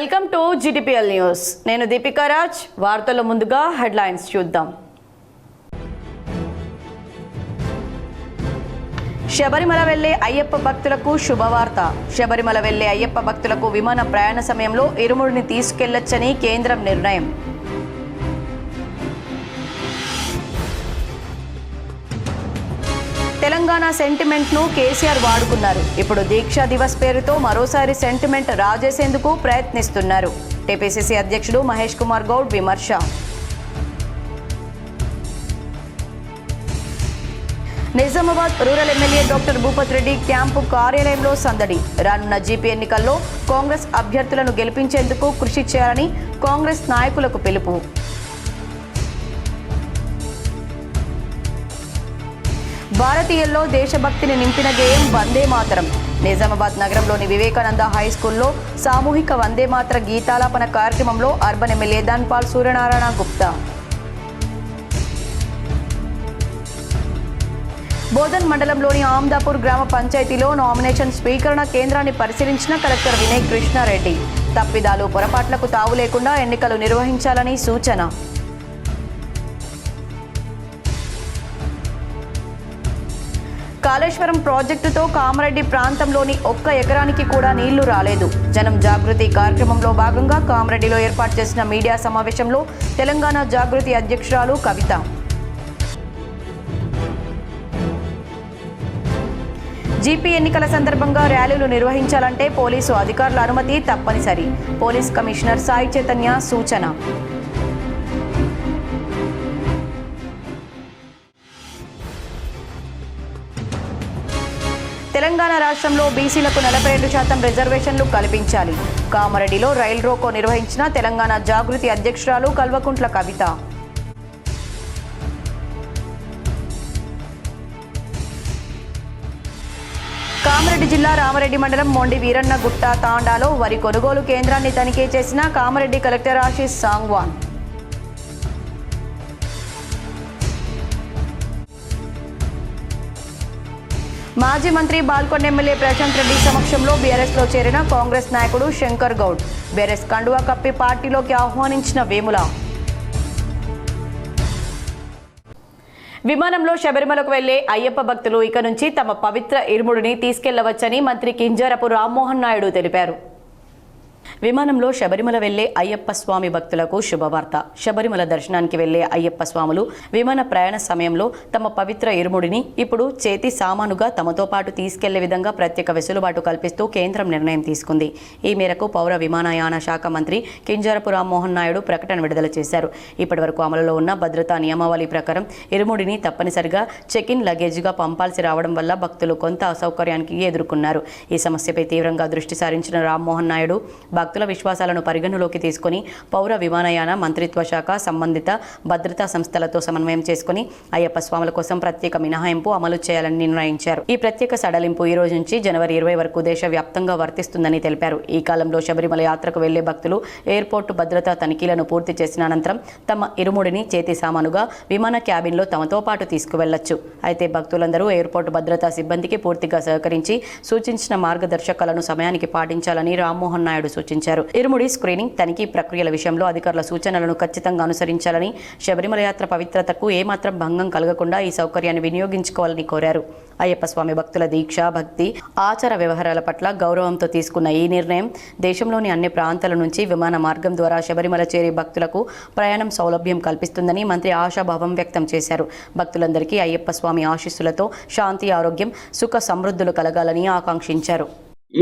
Welcome to GTPL news. నేను దీపికా రాజ్. వార్తల ముందుగా హెడ్లైన్స్ చూద్దాం. శబరిమల వెళ్లే అయ్యప్ప భక్తులకు శుభవార్త. శబరిమల వెళ్లే అయ్యప్ప భక్తులకు విమాన ప్రయాణ సమయంలో ఇరుముడిని తీసుకెళ్లొచ్చని కేంద్రం నిర్ణయం. తెలంగాణ సెంటిమెంట్ను కేసీఆర్ వాడుకున్నారు. ఇప్పుడు దీక్షా దివస్ పేరుతో మరోసారి సెంటిమెంట్ రాజేసేందుకు ప్రయత్నిస్తున్నారు. టీపీసీసీ అధ్యక్షుడు మహేష్ కుమార్ గౌడ్ విమర్శ. Nizamabad rural MLA doctor Bhupath Reddy camp కార్యాలయంలో సందడి. రానున్న జీపీ ఎన్నికల్లో కాంగ్రెస్ అభ్యర్థులను గెలిపించేందుకు కృషి చేయాలని కాంగ్రెస్ నాయకులకు పిలుపు. భారతీయుల్లో దేశభక్తిని నింపిన గేయం వందే మాతరం. నిజామాబాద్ నగరంలోని వివేకానంద హై స్కూల్లో సామూహిక వందే మాతర గీతాలాపన కార్యక్రమంలో అర్బన్ ఎమ్మెల్యే ధన్పాల్ సూర్యనారాయణ గుప్తా. బోధన్ మండలంలోని ఆమ్దాపూర్ గ్రామ పంచాయతీలో నామినేషన్ స్వీకరణ కేంద్రాన్ని పరిశీలించిన కలెక్టర్ వినయ్ కృష్ణారెడ్డి. తప్పిదాలు పొరపాట్లకు తావు లేకుండా ఎన్నికలు నిర్వహించాలని సూచన. కాళేశ్వరం ప్రాజెక్టుతో కామారెడ్డి ప్రాంతంలోని ఒక్క ఎకరానికి కూడా నీళ్లు రాలేదు. జనం జాగృతి కార్యక్రమంలో భాగంగా కామారెడ్డిలో ఏర్పాటు చేసిన మీడియా సమావేశంలో తెలంగాణ జాగృతి అధ్యక్షురాలు కవిత. జీపీ ఎన్నికల సందర్భంగా ర్యాలీలు నిర్వహించాలంటే పోలీసు అధికారుల అనుమతి తప్పనిసరి. పోలీస్ కమిషనర్ సాయి చైతన్య సూచన. తెలంగాణ రాష్ట్రంలో బీసీలకు 42% రిజర్వేషన్లు కల్పించాలి. కామారెడ్డిలో రైల్ రోకో నిర్వహించిన తెలంగాణ జాగృతి అధ్యక్షురాలు కల్వకుంట్ల కవిత. కామారెడ్డి జిల్లా రామరెడ్డి మండలం మొండి వీరన్న గుట్ట తాండాలో వరి కొనుగోలు కేంద్రాన్ని తనిఖీ చేసిన కామారెడ్డి కలెక్టర్ ఆశీష్ సాంగ్వాన్. మాజీ మంత్రి బాల్కొండ ఎమ్మెల్యే ప్రశాంత్ రెడ్డి సమక్షంలో బీఆర్ఎస్లో చేరిన కాంగ్రెస్ నాయకుడు శంకర్ గౌడ్. బీఆర్ఎస్ కండువా కప్పి పార్టీలోకి ఆహ్వానించిన వేముల. విమానంలో శబరిమలకు వెళ్లే అయ్యప్ప భక్తులు ఇక నుంచి తమ పవిత్ర ఇరుముడిని తీసుకెళ్లవచ్చని మంత్రి కింజరాపు రామ్మోహన్ నాయుడు తెలిపారు. విమానంలో శబరిమల వెళ్లే అయ్యప్ప స్వామి భక్తులకు శుభవార్త. శబరిమల దర్శనానికి వెళ్లే అయ్యప్ప స్వాములు విమాన ప్రయాణ సమయంలో తమ పవిత్ర ఇరుముడిని ఇప్పుడు చేతి సామానుగా తమతో పాటు తీసుకెళ్లే విధంగా ప్రత్యేక వెసులుబాటు కల్పిస్తూ కేంద్రం నిర్ణయం తీసుకుంది. ఈ మేరకు పౌర విమానయాన శాఖ మంత్రి కింజరాపు రామ్మోహన్ నాయుడు ప్రకటన విడుదల చేశారు. ఇప్పటి వరకు అమలులో ఉన్న భద్రతా నియమావళి ప్రకారం ఇరుముడిని తప్పనిసరిగా చెక్ ఇన్ లగేజ్గా పంపాల్సి రావడం వల్ల భక్తులు కొంత అసౌకర్యానికి ఎదుర్కొన్నారు. ఈ సమస్యపై తీవ్రంగా దృష్టి సారించిన రామ్మోహన్ నాయుడు భక్తుల విశ్వాసాలను పరిగణలోకి తీసుకుని పౌర విమానయాన మంత్రిత్వ శాఖ సంబంధిత భద్రతా సంస్థలతో సమన్వయం చేసుకుని అయ్యప్ప స్వాముల కోసం ప్రత్యేక మినహాయింపు అమలు చేయాలని నిర్ణయించారు. ఈ ప్రత్యేక సడలింపు ఈ రోజు నుంచి జనవరి 20 వరకు దేశవ్యాప్తంగా వర్తిస్తుందని తెలిపారు. ఈ కాలంలో శబరిమల యాత్రకు వెళ్లే భక్తులు ఎయిర్పోర్టు భద్రతా తనిఖీలను పూర్తి చేసిన అనంతరం తమ ఇరుముడిని చేతి సామానుగా విమాన క్యాబిన్లో తమతో పాటు తీసుకువెళ్లొచ్చు. అయితే భక్తులందరూ ఎయిర్పోర్టు భద్రతా సిబ్బందికి పూర్తిగా సహకరించి సూచించిన మార్గదర్శకాలను సమయానికి పాటించాలని రామ్మోహన్ నాయుడు సూచించారు. ఇరుముడి స్క్రీనింగ్, తనిఖీ ప్రక్రియల విషయంలో అధికారుల సూచనలను ఖచ్చితంగా అనుసరించాలని, శబరిమల యాత్ర పవిత్రతకు ఏమాత్రం భంగం కలగకుండా ఈ సౌకర్యాన్ని వినియోగించుకోవాలని కోరారు. అయ్యప్ప స్వామి భక్తుల దీక్ష, భక్తి, ఆచార వ్యవహారాల పట్ల గౌరవంతో తీసుకున్న ఈ నిర్ణయం దేశంలోని అన్ని ప్రాంతాల నుంచి విమాన మార్గం ద్వారా శబరిమల చేరే భక్తులకు ప్రయాణం సౌలభ్యం కల్పిస్తుందని మంత్రి ఆశాభావం వ్యక్తం చేశారు. భక్తులందరికీ అయ్యప్ప స్వామి ఆశీస్సులతో శాంతి, ఆరోగ్యం, సుఖ సమృద్ధులు కలగాలని ఆకాంక్షించారు.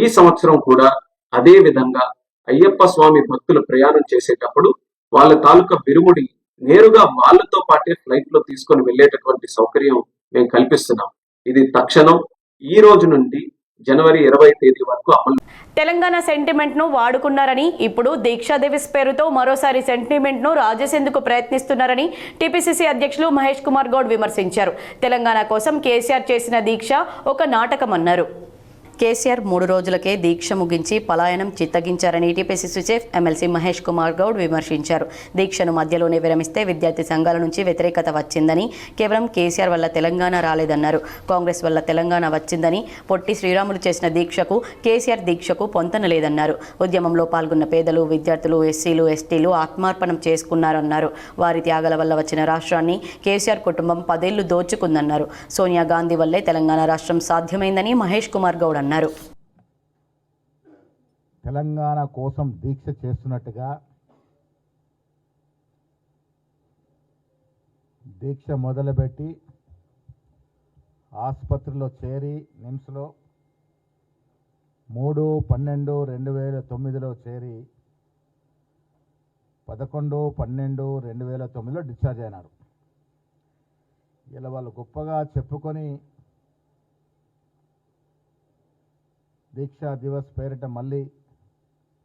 ఈ సంవత్సరం కూడా అదే విధంగా అయ్యప్ప స్వామి భక్తులు ప్రయాణం చేసేటప్పుడు వాళ్ళ తాలూకా బిరుముడి నేరుగా వాళ్ళతో పాటే ఫ్లైట్ లో తీసుకొని వెళ్లేటటువంటి సౌకర్యం మేము కల్పిస్తున్నాం. ఇది తక్షణం ఈ రోజు నుండి జనవరి 20 తేదీ వరకు అమలు. తెలంగాణ సెంటిమెంట్ ను వాడుకున్నారని ఇప్పుడు దీక్షా దివస్ పేరుతో మరోసారి సెంటిమెంట్ ను రాజేసేందుకు ప్రయత్నిస్తున్నారని టీపీసీసీ అధ్యక్షులు మహేష్ కుమార్ గౌడ్ విమర్శించారు. తెలంగాణ కోసం కేసీఆర్ చేసిన దీక్ష ఒక నాటకమన్నారు. కేసీఆర్ 3 రోజులకే దీక్ష ముగించి పలాయనం చిత్తగించారని టీపీసీసీ చీఫ్ ఎమ్మెల్సీ మహేష్ కుమార్ గౌడ్ విమర్శించారు. దీక్షను మధ్యలోనే విరమిస్తే విద్యార్థి సంఘాల నుంచి వ్యతిరేకత వచ్చిందని, కేవలం కేసీఆర్ వల్ల తెలంగాణ రాలేదన్నారు. కాంగ్రెస్ వల్ల తెలంగాణ వచ్చిందని, పొట్టి శ్రీరాములు చేసిన దీక్షకు కేసీఆర్ దీక్షకు పొంతన లేదన్నారు. ఉద్యమంలో పాల్గొన్న పేదలు, విద్యార్థులు, ఎస్సీలు, ఎస్టీలు ఆత్మార్పణం చేసుకున్నారన్నారు. వారి త్యాగాల వల్ల వచ్చిన రాష్ట్రాన్ని కేసీఆర్ కుటుంబం 10 ఏళ్లు దోచుకుందన్నారు. సోనియా గాంధీ వల్లే తెలంగాణ రాష్ట్రం సాధ్యమైందని మహేష్ కుమార్ గౌడ్ అన్నారు. తెలంగాణ కోసం దీక్ష చేస్తున్నట్టుగా దీక్ష మొదలుపెట్టి ఆసుపత్రిలో చేరి నిమ్స్లో 3/12/2009లో చేరి 11/12/2009లో డిశ్చార్జ్ అయినారు. ఇలా వాళ్ళు గొప్పగా చెప్పుకొని దీక్షా దివస్ పేరిట మళ్ళీ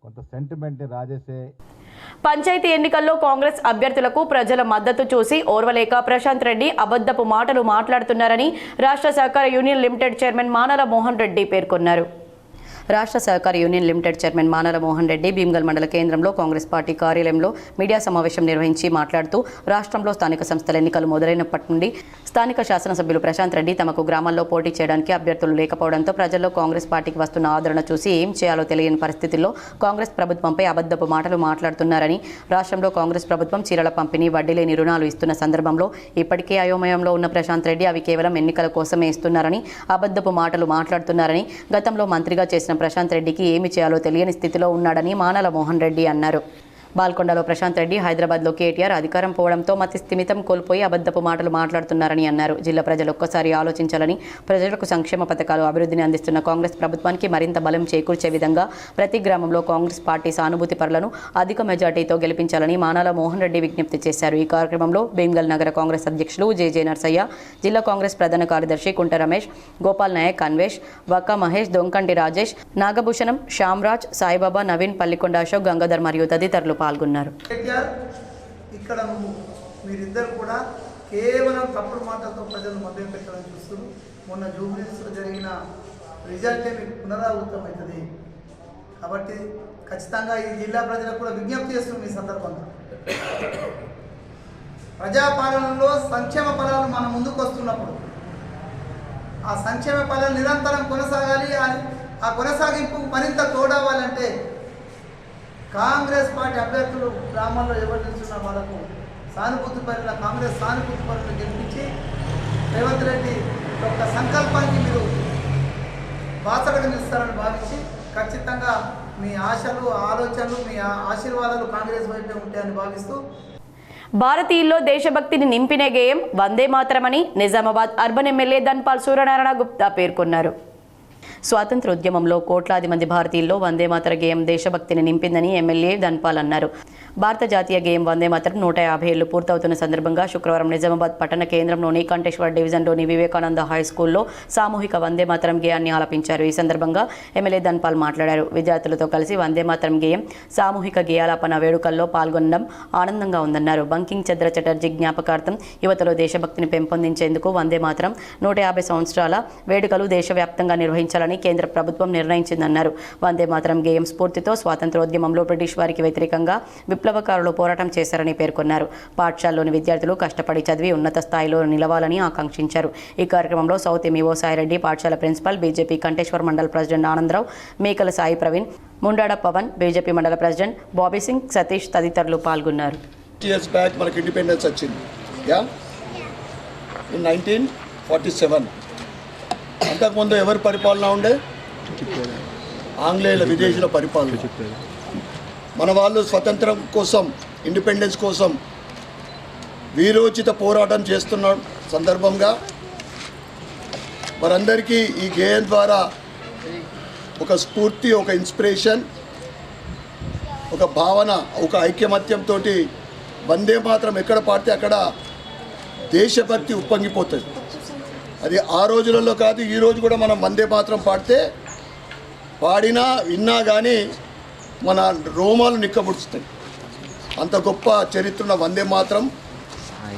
కొంత సెంటిమెంట్ని రాజేసే పంచాయతీ ఎన్నికల్లో కాంగ్రెస్ అభ్యర్థులకు ప్రజల మద్దతు చూసి ఓర్వలేక ప్రశాంత్ రెడ్డి అబద్ధపు మాటలు మాట్లాడుతున్నారని రాష్ట్ర సహకార union limited chairman మానల Mohan Reddy పేర్కొన్నారు. రాష్ట్ర సహకార union limited chairman మానల Mohan Reddy Bheemgal మండల కేంద్రంలో కాంగ్రెస్ పార్టీ కార్యాలయంలో మీడియా సమావేశం నిర్వహించి మాట్లాడుతూ, రాష్ట్రంలో స్థానిక సంస్థల ఎన్నికలు మొదలైనప్పటి నుండి స్థానిక శాసనసభ్యులు ప్రశాంత్ రెడ్డి తమకు గ్రామాల్లో పోటీ చేయడానికి అభ్యర్థులు లేకపోవడంతో ప్రజల్లో కాంగ్రెస్ పార్టీకి వస్తున్న ఆదరణ చూసి ఏం చేయాలో తెలియని పరిస్థితుల్లో కాంగ్రెస్ ప్రభుత్వంపై అబద్ధపు మాటలు మాట్లాడుతున్నారని, రాష్ట్రంలో కాంగ్రెస్ ప్రభుత్వం చీరల పంపిణీ, వడ్డీ లేని రుణాలు ఇస్తున్న సందర్భంలో ఇప్పటికే అయోమయంలో ఉన్న ప్రశాంత్ రెడ్డి అవి కేవలం ఎన్నికల కోసమే ఇస్తున్నారని, అబద్ధపు మాటలు మాట్లాడుతున్నారని, గతంలో మంత్రిగా చేసిన ప్రశాంత్ రెడ్డికి ఏమి చేయాలో తెలియని స్థితిలో ఉన్నాడని మానల మోహన్ రెడ్డి అన్నారు. బాల్కొండలో ప్రశాంత్ రెడ్డి, హైదరాబాద్లో కేటీఆర్ అధికారం పోవడంతో మతి స్థిమితం కోల్పోయి అబద్ధపు మాటలు మాట్లాడుతున్నారని అన్నారు. జిల్లా ప్రజలు ఒక్కసారి ఆలోచించాలని, ప్రజలకు సంక్షేమ పథకాలు, అభివృద్ధిని అందిస్తున్న కాంగ్రెస్ ప్రభుత్వానికి మరింత బలం చేకూర్చే విధంగా ప్రతి గ్రామంలో కాంగ్రెస్ పార్టీ సానుభూతి పరులను అధిక మెజార్టీతో గెలిపించాలని మానాల మోహన్ రెడ్డి విజ్ఞప్తి చేశారు. ఈ కార్యక్రమంలో భీమ్గల్ నగర కాంగ్రెస్ అధ్యక్షులు జేజే నర్సయ్య, జిల్లా కాంగ్రెస్ ప్రధాన కార్యదర్శి కుంట రమేష్, గోపాల్ నాయక్, అన్వేష్, వక్క మహేష్, దొంకంటి రాజేష్, నాగభూషణం, శ్యామ్రాజ్, సాయిబాబా, నవీన్, పల్లికొండ అశోక్, గంగాధర్ మరియు తదితరులు పాల్గొన్నారు. ఇక్కడ మీరిద్దరు కూడా కేవలం తప్పుడు మాటలతో ప్రజలు మభ్య పెట్టాలని చూస్తున్నారు. మొన్న జూబ్లీస్లో జరిగిన రిజల్టే మీకు పునరావృతం అవుతుంది. కాబట్టి ఖచ్చితంగా ఈ జిల్లా ప్రజలకు కూడా విజ్ఞప్తి చేస్తుంది. ఈ సందర్భంగా ప్రజాపాలనలో సంక్షేమ ఫలాలు మన ముందుకు వస్తున్నప్పుడు ఆ సంక్షేమ ఫలాలు నిరంతరం కొనసాగాలి. ఆ కొనసాగింపు మరింత తోడవ్వాలంటే కాంగ్రెస్ పార్టీ అభ్యర్థులు గ్రామాల్లో ఎవరు నిలుచున్న వాళ్ళకు సానుభూతి పరుల కాంగ్రెస్ సానుభూతి పరులను గెలిపించి రేవంత్ రెడ్డి యొక్క సంకల్పానికి మీరు బాసటగా నిలుస్తారని భావించి ఖచ్చితంగా మీ ఆశలు, ఆలోచనలు, మీ ఆశీర్వాదాలు కాంగ్రెస్ వైపే ఉంటాయని భావిస్తూ భారతీయుల్లో దేశభక్తిని నింపిన గేయం వందే మాతరమని నిజామాబాద్ అర్బన్ ఎమ్మెల్యే ధన్పాల్ సూర్యనారాయణ గుప్తా పేర్కొన్నారు. స్వాతంత్రోద్యమంలో కోట్లాది మంది భారతీయుల్లో వందే మాతర గేయం దేశభక్తిని నింపిందని ఎమ్మెల్యే ధన్పాల్ అన్నారు. భారత జాతీయ గేయం వందే మాతరం 150 ఏళ్లు పూర్తవుతున్న సందర్భంగా శుక్రవారం నిజామాబాద్ పట్టణ కేంద్రంలోని కంటేశ్వర్ డివిజన్లోని వివేకానంద హై స్కూల్లో సామూహిక వందే మాతరం గేయాన్ని ఆలపించారు. ఈ సందర్భంగా ఎమ్మెల్యే ధన్పాల్ మాట్లాడారు. విద్యార్థులతో కలిసి వందే మాతరం గేయం సామూహిక గేయాలాపన వేడుకల్లో పాల్గొనడం ఆనందంగా ఉందన్నారు. బంకింగ్ చంద్ర చటర్జీ జ్ఞాపకార్థం యువతలో దేశభక్తిని పెంపొందించేందుకు వందే మాతరం 150 సంవత్సరాల వేడుకలు దేశవ్యాప్తంగా నిర్వహించాలని కేంద్ర ప్రభుత్వం నిర్ణయించిందన్నారు. వందే మాతరం గేయం స్ఫూర్తితో స్వాతంత్రోద్యమంలో బ్రిటిష్ వారికి వ్యతిరేకంగా విప్లవకారులు పోరాటం చేశారని పేర్కొన్నారు. పాఠశాలలోని విద్యార్థులు కష్టపడి చదివి ఉన్నత స్థాయిలో నిలవాలని ఆకాంక్షించారు. ఈ కార్యక్రమంలో సౌత్ ఎంఈఓ సాయిరెడ్డి, పాఠశాల ప్రిన్సిపల్, బీజేపీ కంటేశ్వర్ మండల ప్రెసిడెంట్ ఆనందరావు, మేకల సాయి ప్రవీణ్, ముండాడ పవన్, బీజేపీ మండల ప్రెసిడెంట్ బాబీ సింగ్, సతీష్ తదితరులు పాల్గొన్నారు. years back మనకి ఇండిపెండెన్స్ వచ్చింది. ఇన్ 1947 అంతకుముందు ఎవరి పరిపాలన ఉండే? ఆంగ్లేయుల విదేశీయుల పరిపాలన. మన వాళ్ళు స్వతంత్రం కోసం, ఇండిపెండెన్స్ కోసం వీరోచిత పోరాటం చేస్తున్న సందర్భంగా వారందరికీ ఈ గేయం ద్వారా ఒక స్ఫూర్తి, ఒక ఇన్స్పిరేషన్, ఒక భావన, ఒక ఐక్యమత్యంతో వందే మాత్రం ఎక్కడ పాడితే అక్కడ దేశభక్తి ఉప్పొంగిపోతుంది. అది ఆ రోజులలో కాదు, ఈ రోజు కూడా మనం వందే మాత్రం పాడినా విన్నా కానీ మన రోమాలు నిక్కబుడుస్తాయి. అంత గొప్ప చరిత్ర ఉన్న వందే మాత్రం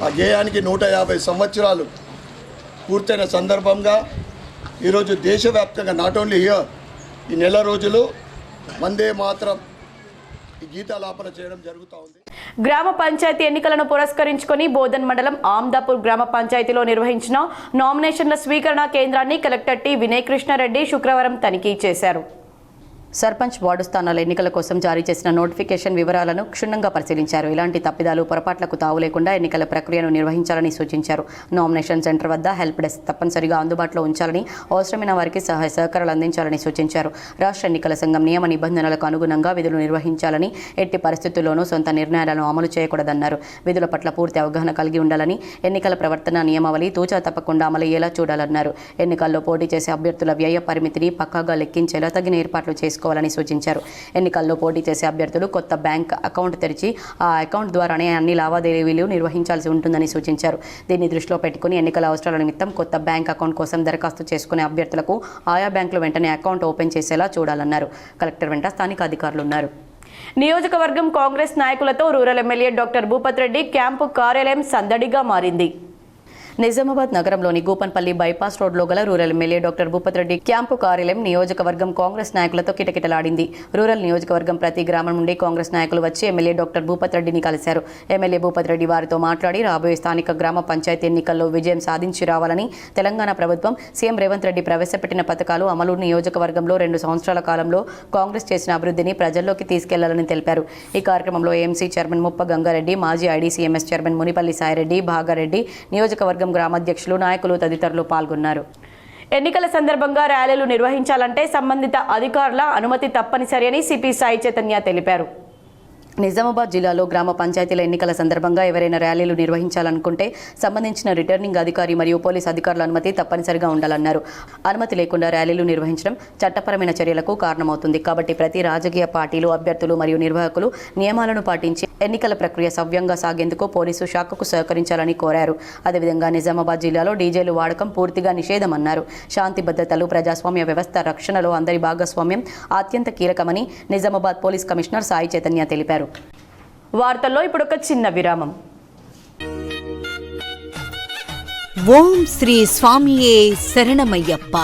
ఆ గేయానికి 150 సంవత్సరాలు పూర్తయిన సందర్భంగా ఈరోజు దేశవ్యాప్తంగా నాట్ ఓన్లీ హియర్ ఈ నెల రోజులు వందే మాతరం ఈ గీతాలాపన చేయడం జరుగుతూ ఉంది. గ్రామ పంచాయతీ ఎన్నికలను పురస్కరించుకొని బోధన్ మండలం ఆమ్దాపూర్ గ్రామ పంచాయతీలో నిర్వహించిన నామినేషన్ల స్వీకరణ కేంద్రాన్ని కలెక్టర్ టి వినయ్ కృష్ణారెడ్డి శుక్రవారం తనిఖీ చేశారు. సర్పంచ్ వార్డు స్థానాల ఎన్నికల కోసం జారీ చేసిన నోటిఫికేషన్ వివరాలను క్షుణ్ణంగా పరిశీలించారు. ఇలాంటి తప్పిదాలు పొరపాట్లకు తావు లేకుండా ఎన్నికల ప్రక్రియను నిర్వహించాలని సూచించారు. నామినేషన్ సెంటర్ వద్ద హెల్ప్ డెస్క్ తప్పనిసరిగా అందుబాటులో ఉంచాలని, అవసరమైన వారికి సహాయ సహకారాలు అందించాలని సూచించారు. రాష్ట్ర ఎన్నికల సంఘం నియమ నిబంధనలకు అనుగుణంగా విధులు నిర్వహించాలని, ఎట్టి పరిస్థితుల్లోనూ సొంత నిర్ణయాలను అమలు చేయకూడదన్నారు. విధుల పట్ల పూర్తి అవగాహన కలిగి ఉండాలని, ఎన్నికల ప్రవర్తన నియమావళి తూచా తప్పకుండా అమలయ్యేలా చూడాలన్నారు. ఎన్నికల్లో పోటీ చేసే అభ్యర్థుల వ్యయ పరిమితిని పక్కాగా లెక్కించేలా తగిన ఏర్పాట్లు చేసుకోవాలని సూచించారు. ఎన్నికల్లో పోటీ చేసే అభ్యర్థులు కొత్త బ్యాంక్ అకౌంట్ తెరిచి ఆ అకౌంట్ ద్వారానే అన్ని లావాదేవీలు నిర్వహించాల్సి ఉంటుందని సూచించారు. దీన్ని దృష్టిలో పెట్టుకుని ఎన్నికల అవసరాల నిమిత్తం కొత్త బ్యాంక్ అకౌంట్ కోసం దరఖాస్తు చేసుకునే అభ్యర్థులకు ఆయా బ్యాంకులు వెంటనే అకౌంట్ ఓపెన్ చేసేలా చూడాలన్నారు. కలెక్టర్ వెంట స్థానిక అధికారులు ఉన్నారు. నియోజకవర్గం కాంగ్రెస్ నాయకులతో rural MLA doctor Bhupath Reddy camp కార్యాలయం సందడిగా మారింది. నిజామాబాద్ నగరంలోని గూపన్పల్లి బైపాస్ రోడ్లో గల rural MLA doctor Bhupath Reddy camp కార్యాలయం నియోజకవర్గం కాంగ్రెస్ నాయకులతో కిటకిటలాడింది. రూరల్ నియోజకవర్గం ప్రతి గ్రామం నుండి కాంగ్రెస్ నాయకులు వచ్చి ఎమ్మెల్యే డాక్టర్ భూపత్ రెడ్డిని కలిశారు. ఎమ్మెల్యే భూపత్ రెడ్డి వారితో మాట్లాడి రాబోయే స్థానిక గ్రామ పంచాయతీ ఎన్నికల్లో విజయం సాధించి రావాలని, తెలంగాణ ప్రభుత్వం సీఎం రేవంత్ రెడ్డి ప్రవేశపెట్టిన పథకాలు అమలు నియోజకవర్గంలో 2 సంవత్సరాల కాలంలో కాంగ్రెస్ చేసిన అభివృద్ధిని ప్రజల్లోకి తీసుకెళ్లాలని తెలిపారు. ఈ కార్యక్రమంలో ఏఎంసీ చైర్మన్ ముప్ప గంగారెడ్డి, మాజీ ఐడీసీఎంఎస్ చైర్మన్ మునిపల్లి సాయిరెడ్డి, భాగారెడ్డి, నియోజకవర్గం గ్రామాధ్యక్షులు, నాయకులు తదితరులు పాల్గొన్నారు. ఎన్నికల సందర్భంగా ర్యాలీలు నిర్వహించాలంటే సంబంధిత అధికారుల అనుమతి తప్పనిసరి అని సిపి సాయి చైతన్య తెలిపారు. నిజామాబాద్ జిల్లాలో గ్రామ పంచాయతీల ఎన్నికల సందర్భంగా ఎవరైనా ర్యాలీలు నిర్వహించాలనుకుంటే సంబంధించిన రిటర్నింగ్ అధికారి మరియు పోలీస్ అధికారుల అనుమతి తప్పనిసరిగా ఉండాలన్నారు. అనుమతి లేకుండా ర్యాలీలు నిర్వహించడం చట్టపరమైన చర్యలకు కారణమవుతుంది. కాబట్టి ప్రతి రాజకీయ పార్టీలు, అభ్యర్థులు మరియు నిర్వాహకులు నియమాలను పాటించి ఎన్నికల ప్రక్రియ సవ్యంగా సాగేందుకు పోలీసు శాఖకు సహకరించాలని కోరారు. అదేవిధంగా నిజామాబాద్ జిల్లాలో డీజేలు వాడకం పూర్తిగా నిషేధమన్నారు. శాంతి భద్రతలు, ప్రజాస్వామ్య వ్యవస్థ రక్షణలో అందరి భాగస్వామ్యం అత్యంత కీలకమని నిజామాబాద్ పోలీస్ కమిషనర్ సాయి చైతన్య తెలిపారు. వార్తల్లో ఇప్పుడు ఒక చిన్న విరామం. ఓం శ్రీ స్వామియే శరణమయ్యప్ప.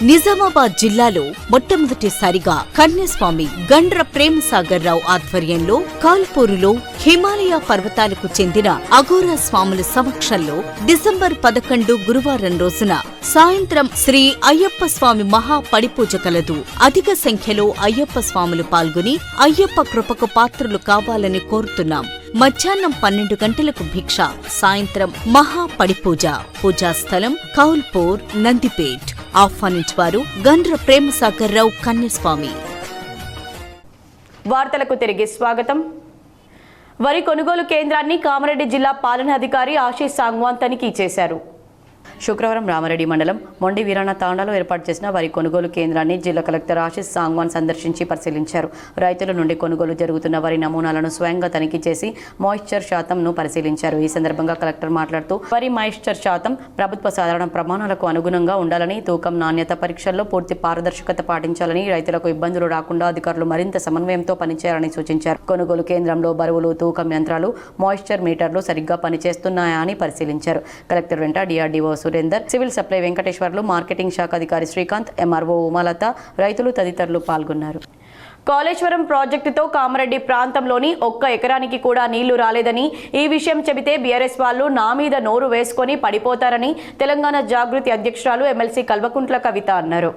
నిజామాబాద్ జిల్లాలో మొట్టమొదటిసారిగా కన్యస్వామి గండ్ర ప్రేమసాగర్ రావు ఆధ్వర్యంలో కాల్పూరులో హిమాలయ పర్వతాలకు చెందిన అఘోరా స్వాముల సమక్షంలో డిసెంబర్ 11 గురువారం రోజున సాయంత్రం శ్రీ అయ్యప్ప స్వామి మహా పడిపూజ కలదు. అధిక సంఖ్యలో అయ్యప్ప స్వాములు పాల్గొని అయ్యప్ప కృపకు పాత్రులు కావాలని కోరుతున్నాం. మధ్యాహ్నం 12 గంటలకు భిక్ష, సాయంత్రం మహా పడిపూజ. పూజా స్థలం కౌల్పూర్, నందిపేట్. ఆహ్వానించేవారు గండ్ర ప్రేమసాగర్ రావు కన్యస్వామి. వార్తలకు తిరిగి స్వాగతం. వరి కొనుగోలు కేంద్రాన్ని కామారెడ్డి జిల్లా పాలనాధికారి ఆశీష్ సాంగ్వాన్ తనిఖీ చేశారు. శుక్రవారం రామారెడ్డి మండలం మొండి వీరాణ తాండాలో ఏర్పాటు చేసిన వరి కొనుగోలు కేంద్రాన్ని జిల్లా కలెక్టర్ ఆశీష్ సాంగ్వాన్ సందర్శించి పరిశీలించారు. రైతుల నుండి కొనుగోలు జరుగుతున్న వరి నమూనాలను స్వయంగా తనిఖీ చేసి మాయిశ్చర్ శాతంను పరిశీలించారు. ఈ సందర్భంగా కలెక్టర్ మాట్లాడుతూ వరి మాయిశ్చర్ శాతం ప్రభుత్వ సాధారణ ప్రమాణాలకు అనుగుణంగా ఉండాలని, తూకం నాణ్యత పరీక్షల్లో పూర్తి పారదర్శకత పాటించాలని, రైతులకు ఇబ్బందులు రాకుండా అధికారులు మరింత సమన్వయంతో పనిచేయాలని సూచించారు. కొనుగోలు కేంద్రంలో బరువులు, తూకం యంత్రాలు, మాయిశ్చర్ మీటర్లు సరిగ్గా పనిచేస్తున్నాయా అని పరిశీలించారు. కలెక్టర్ వెంట DRDO Surender, civil supply Venkateswarlu, marketing శాఖ అధికారి శ్రీకాంత్, ఎంఆర్ఓ ఉమాలత, రైతులు తదితరులు పాల్గొన్నారు. కాళేశ్వరం ప్రాజెక్టుతో కామారెడ్డి ప్రాంతంలోని 1 ఎకరానికి కూడా నీళ్లు రాలేదని, ఈ విషయం చెబితే బీఆర్ఎస్ వాళ్ళు నా మీద నోరు వేసుకొని పడిపోతారని తెలంగాణ జాగృతి అధ్యక్షురాలు ఎమ్మెల్సీ కల్వకుంట్ల కవిత అన్నారు.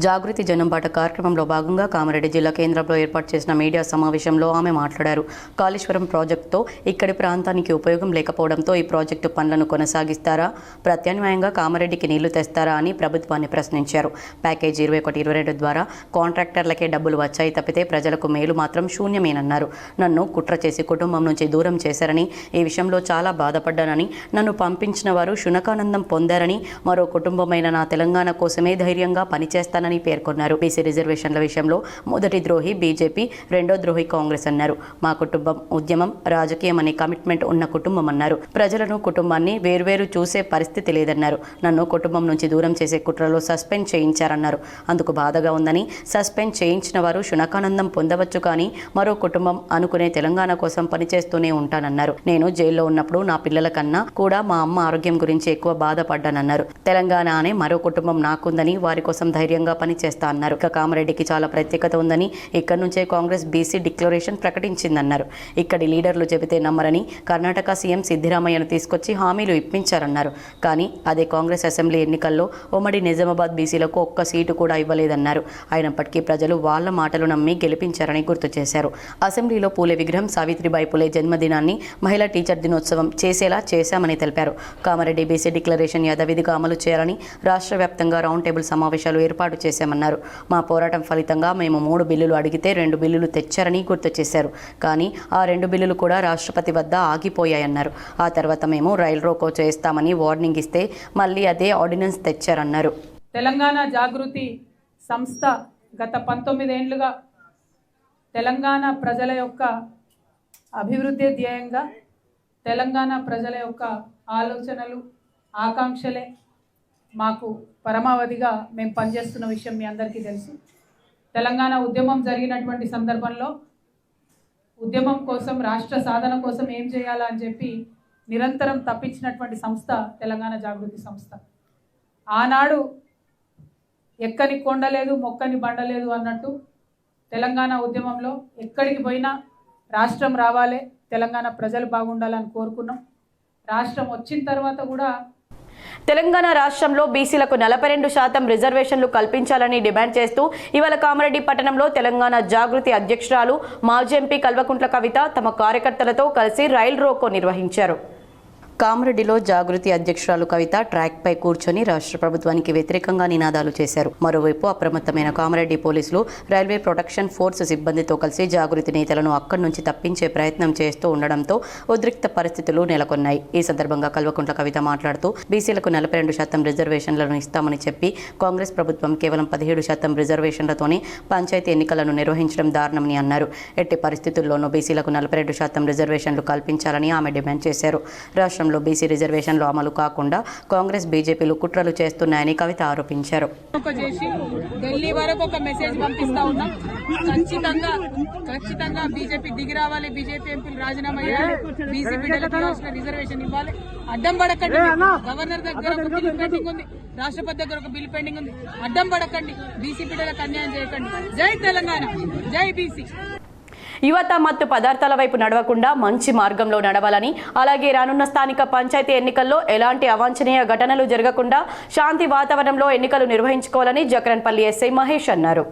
జాగృతి జనంబాట కార్యక్రమంలో భాగంగా కామారెడ్డి జిల్లా కేంద్రంలో ఏర్పాటు చేసిన మీడియా సమావేశంలో ఆమె మాట్లాడారు. కాళేశ్వరం ప్రాజెక్టుతో ఇక్కడి ప్రాంతానికి ఉపయోగం లేకపోవడంతో ఈ ప్రాజెక్టు పనులను కొనసాగిస్తారా, ప్రత్యామ్నాయంగా కామారెడ్డికి నీళ్లు తెస్తారా అని ప్రభుత్వాన్ని ప్రశ్నించారు. ప్యాకేజీ 21-22 ద్వారా కాంట్రాక్టర్లకే డబ్బులు వచ్చాయి తప్పితే ప్రజలకు మేలు మాత్రం శూన్యమేనన్నారు. నన్ను కుట్ర చేసి కుటుంబం నుంచి దూరం చేశారని, ఈ విషయంలో చాలా బాధపడ్డానని, నన్ను పంపించిన వారు శునకానందం పొందారని, మరో కుటుంబమైన నా తెలంగాణ కోసమే ధైర్యంగా పనిచేస్తారు చేస్తానని పేర్కొన్నారు. బీసీ రిజర్వేషన్ల విషయంలో మొదటి ద్రోహి బీజేపీ, రెండో ద్రోహి కాంగ్రెస్ అన్నారు. మా కుటుంబం ఉద్యమం, రాజకీయం అనే కమిట్మెంట్ ఉన్న కుటుంబం అన్నారు. ప్రజలను, కుటుంబాన్ని వేర్వేరు చూసే పరిస్థితి లేదన్నారు. నన్ను కుటుంబం నుంచి దూరం చేసే కుట్రలో సస్పెండ్ చేయించారన్నారు. అందుకు బాధగా ఉందని, సస్పెండ్ చేయించిన వారు శునకానందం పొందవచ్చు కానీ మరో కుటుంబం అనుకునే తెలంగాణ కోసం పనిచేస్తూనే ఉంటానన్నారు. నేను జైల్లో ఉన్నప్పుడు నా పిల్లల కన్నా కూడా మా అమ్మ ఆరోగ్యం గురించి ఎక్కువ బాధపడ్డానన్నారు. తెలంగాణ అనే మరో కుటుంబం నాకుందని, వారి కోసం ధైర్యంగా పనిచేస్తా అన్నారు. ఇక కామారెడ్డికి చాలా ప్రత్యేకత ఉందని, ఇక్కడి నుంచే కాంగ్రెస్ బీసీ డిక్లరేషన్ ప్రకటించిందన్నారు. ఇక్కడి లీడర్లు చెబితే నమ్మరని కర్ణాటక సీఎం సిద్దిరామయ్యను తీసుకొచ్చి హామీలు ఇప్పించారన్నారు. కానీ అదే కాంగ్రెస్ అసెంబ్లీ ఎన్నికల్లో ఉమ్మడి నిజామాబాద్ బీసీలకు ఒక్క సీటు కూడా ఇవ్వలేదన్నారు. అయినప్పటికీ ప్రజలు వాళ్ల మాటలు నమ్మి గెలిపించారని గుర్తు చేశారు. అసెంబ్లీలో పూలే విగ్రహం, సావిత్రిబాయి పూలే జన్మదినాన్ని మహిళా టీచర్ దినోత్సవం చేసేలా చేశామని తెలిపారు. కామారెడ్డి బీసీ డిక్లరేషన్ యథావిధిగా అమలు చేయాలని రాష్ట్ర వ్యాప్తంగా రౌండ్ టేబుల్ సమావేశాలు ఏర్పాటు చేశామన్నారు. మా పోరాటం ఫలితంగా మేము 3 బిల్లులు అడిగితే 2 బిల్లులు తెచ్చారని గుర్తు చేశారు. కానీ ఆ 2 బిల్లులు కూడా రాష్ట్రపతి వద్ద ఆగిపోయాయన్నారు. ఆ తర్వాత మేము రైల్ రోకో చేస్తామని వార్నింగ్ ఇస్తే మళ్ళీ అదే ఆర్డినెన్స్ తెచ్చారన్నారు. తెలంగాణ జాగృతి సంస్థ గత 19 ఏళ్లుగా తెలంగాణ ప్రజల యొక్క అభివృద్ధి ధ్యేయంగా, తెలంగాణ ప్రజల యొక్క ఆలోచనలు, ఆకాంక్షలే మాకు పరమావధిగా మేము పనిచేస్తున్న విషయం మీ అందరికీ తెలుసు. తెలంగాణ ఉద్యమం జరిగినటువంటి సందర్భంలో ఉద్యమం కోసం, రాష్ట్ర సాధన కోసం ఏం చేయాలా అని చెప్పి నిరంతరం తప్పించినటువంటి సంస్థ తెలంగాణ జాగృతి సంస్థ. ఆనాడు ఎక్కని కొండలేదు, మొక్కని బండలేదు అన్నట్టు తెలంగాణ ఉద్యమంలో ఎక్కడికి పోయినా రాష్ట్రం రావాలి, తెలంగాణ ప్రజలు బాగుండాలని కోరుకున్నాం. రాష్ట్రం వచ్చిన తర్వాత కూడా తెలంగాణ రాష్ట్రంలో బీసీలకు 42% రిజర్వేషన్లు కల్పించాలని డిమాండ్ చేస్తూ ఇవాళ కామారెడ్డి పట్టణంలో తెలంగాణ జాగృతి అధ్యక్షురాలు మాజీ ఎంపీ కల్వకుంట్ల కవిత తమ కార్యకర్తలతో కలిసి రైల్ రోకో నిర్వహించారు. కామారెడ్డిలో జాగృతి అధ్యక్షురాలు కవిత ట్రాక్పై కూర్చొని రాష్ట్ర ప్రభుత్వానికి వ్యతిరేకంగా నినాదాలు చేశారు. మరోవైపు అప్రమత్తమైన కామారెడ్డి పోలీసులు రైల్వే ప్రొటెక్షన్ ఫోర్స్ సిబ్బందితో కలిసి జాగృతి నేతలను అక్కడి నుంచి తప్పించే ప్రయత్నం చేస్తూ ఉండడంతో ఉద్రిక్త పరిస్థితులు నెలకొన్నాయి. ఈ సందర్భంగా కల్వకుంట్ల కవిత మాట్లాడుతూ బీసీలకు 42% రిజర్వేషన్లను ఇస్తామని చెప్పి కాంగ్రెస్ ప్రభుత్వం కేవలం 17% రిజర్వేషన్లతోనే పంచాయతీ ఎన్నికలను నిర్వహించడం దారుణమని అన్నారు. ఎట్టి పరిస్థితుల్లోనూ బీసీలకు 42% రిజర్వేషన్లు కల్పించాలని ఆమె డిమాండ్ చేశారు. రాష్ట్రంలో బీసీ రిజర్వేషన్లు అమలు కాకుండా కాంగ్రెస్, బీజేపీలు కుట్రలు చేస్తున్నాయని కవిత ఆరోపించారు. ఢిల్లీ వరకు ఒక మెసేజ్ పంపిస్తా ఉన్నాం. ఖచ్చితంగా బీజేపీ దిగి రావాలి, బీజేపీ ఎంపీలు రాజీనామా చేయాలి, బీసీ బిడ్డలకు రిజర్వేషన్ ఇవ్వాలి. అడ్డం పడకండి. గవర్నర్ దగ్గర ఒక బిల్ పెండింగ్ ఉంది, రాష్ట్రపతి దగ్గర ఒక బిల్ పెండింగ్ ఉంది. అడ్డం పడకండి, బీసీ బిడ్డలకు అన్యాయం చేయకండి. జై తెలంగాణ, జై బీసీ. యువత మత్తు పదార్థాల వైపు నడవకుండా మంచి మార్గంలో నడవాలని, అలాగే రానున్న స్థానిక పంచాయతీ ఎన్నికల్లో ఎలాంటి అవాంఛనీయ ఘటనలు జరగకుండా శాంతి వాతావరణంలో ఎన్నికలు నిర్వహించుకోవాలని జకరన్పల్లి ఎస్ఐ మహేష్ అన్నారు.